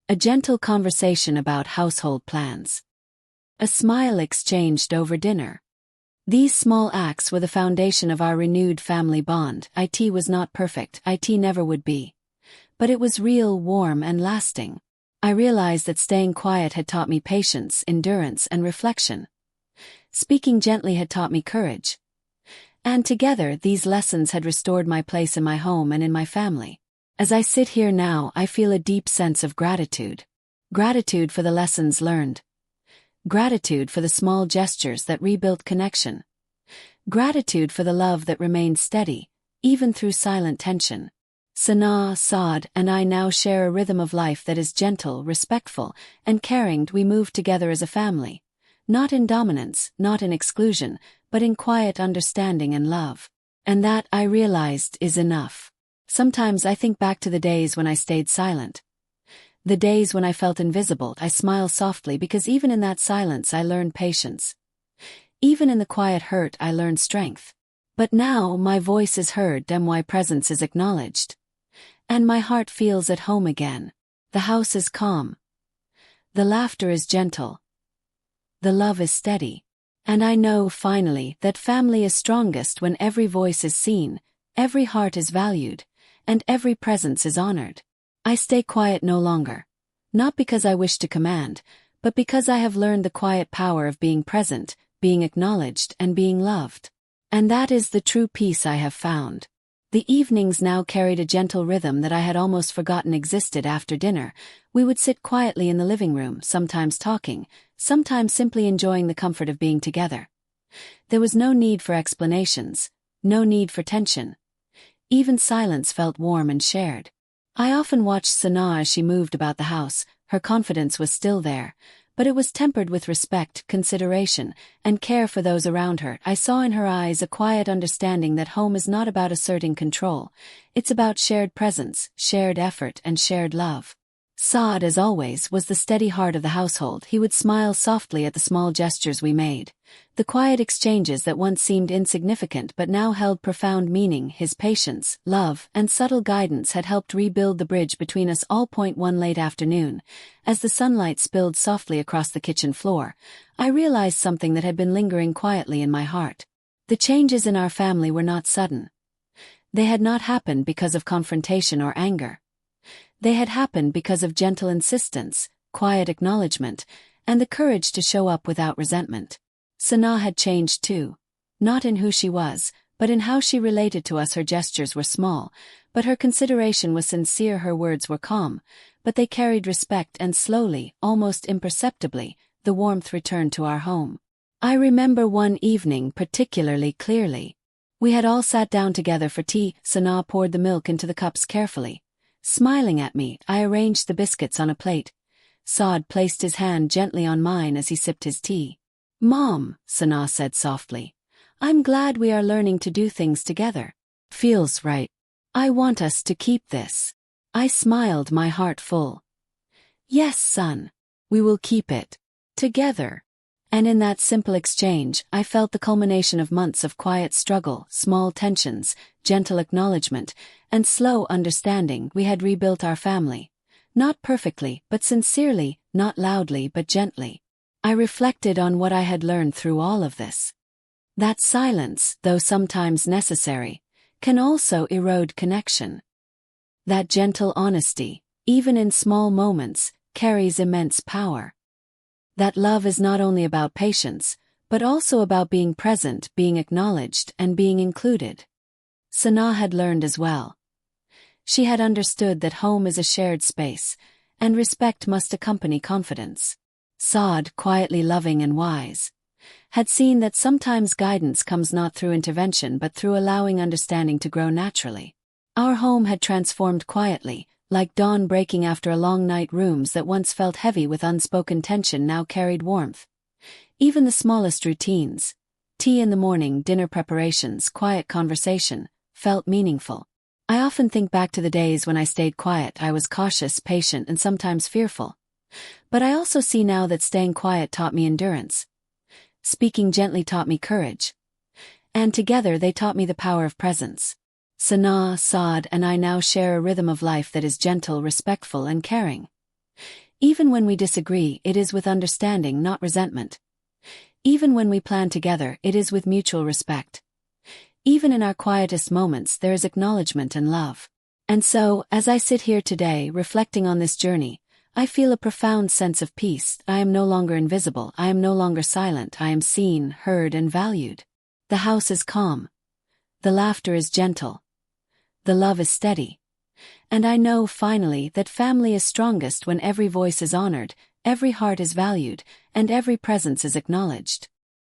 A: A gentle conversation about household plans. A smile exchanged over dinner. These small acts were the foundation of our renewed family bond. It was not perfect, it never would be. But it was real, warm, and lasting. I realized that staying quiet had taught me patience, endurance, and reflection. Speaking gently had taught me courage. And together, these lessons had restored my place in my home and in my family. As I sit here now, I feel a deep sense of gratitude. Gratitude for the lessons learned. Gratitude for the small gestures that rebuilt connection. Gratitude for the love that remained steady, even through silent tension. Sana, Saad, and I now share a rhythm of life that is gentle, respectful, and caring. We move together as a family, Not in dominance, not in exclusion, but in quiet understanding and love. And that, I realized, is enough. Sometimes I think back to the days when I stayed silent. The days when I felt invisible. I smile softly because even in that silence I learned patience. Even in the quiet hurt I learned strength. But now my voice is heard and my presence is acknowledged. And my heart feels at home again. The house is calm. The laughter is gentle. The love is steady. And I know, finally, that family is strongest when every voice is seen, every heart is valued, and every presence is honored. I stay quiet no longer. Not because I wish to command, but because I have learned the quiet power of being present, being acknowledged, and being loved. And that is the true peace I have found. The evenings now carried a gentle rhythm that I had almost forgotten existed. After dinner, we would sit quietly in the living room, sometimes talking, sometimes simply enjoying the comfort of being together. There was no need for explanations, no need for tension. Even silence felt warm and shared. I often watched Sana as she moved about the house. Her confidence was still there, but it was tempered with respect, consideration, and care for those around her. I saw in her eyes a quiet understanding that home is not about asserting control. It's about shared presence, shared effort, and shared love. Saad, as always, was the steady heart of the household. He would smile softly at the small gestures we made. The quiet exchanges that once seemed insignificant but now held profound meaning. His patience, love, and subtle guidance had helped rebuild the bridge between us all. One late afternoon, as the sunlight spilled softly across the kitchen floor, I realized something that had been lingering quietly in my heart. The changes in our family were not sudden. They had not happened because of confrontation or anger. They had happened because of gentle insistence, quiet acknowledgement, and the courage to show up without resentment. Sana had changed too. Not in who she was, but in how she related to us. Her gestures were small, but her consideration was sincere. Her words were calm, but they carried respect, and slowly, almost imperceptibly, the warmth returned to our home. I remember one evening particularly clearly. We had all sat down together for tea. Sana poured the milk into the cups carefully. Smiling at me, I arranged the biscuits on a plate. Saad placed his hand gently on mine as he sipped his tea. "Mom," Sana said softly, "I'm glad we are learning to do things together. Feels right. I want us to keep this." I smiled, my heart full. "Yes, son. We will keep it. Together." And in that simple exchange, I felt the culmination of months of quiet struggle, small tensions, gentle acknowledgement, and slow understanding. We had rebuilt our family. Not perfectly, but sincerely, not loudly, but gently. I reflected on what I had learned through all of this. That silence, though sometimes necessary, can also erode connection. That gentle honesty, even in small moments, carries immense power. That love is not only about patience, but also about being present, being acknowledged, and being included. Sana had learned as well. She had understood that home is a shared space, and respect must accompany confidence. Saad, quietly loving and wise, had seen that sometimes guidance comes not through intervention but through allowing understanding to grow naturally. Our home had transformed quietly, like dawn breaking after a long night. Rooms that once felt heavy with unspoken tension now carried warmth. Even the smallest routines, tea in the morning, dinner preparations, quiet conversation, felt meaningful. I often think back to the days when I stayed quiet. I was cautious, patient, and sometimes fearful. But I also see now that staying quiet taught me endurance. Speaking gently taught me courage. And together they taught me the power of presence. Sana, Saad, and I now share a rhythm of life that is gentle, respectful, and caring. Even when we disagree, it is with understanding, not resentment. Even when we plan together, it is with mutual respect. Even in our quietest moments, there is acknowledgement and love. And so, as I sit here today, reflecting on this journey, I feel a profound sense of peace. I am no longer invisible. I am no longer silent. I am seen, heard, and valued. The house is calm. The laughter is gentle. The love is steady. And I know, finally, that family is strongest when every voice is honored, every heart is valued, and every presence is acknowledged.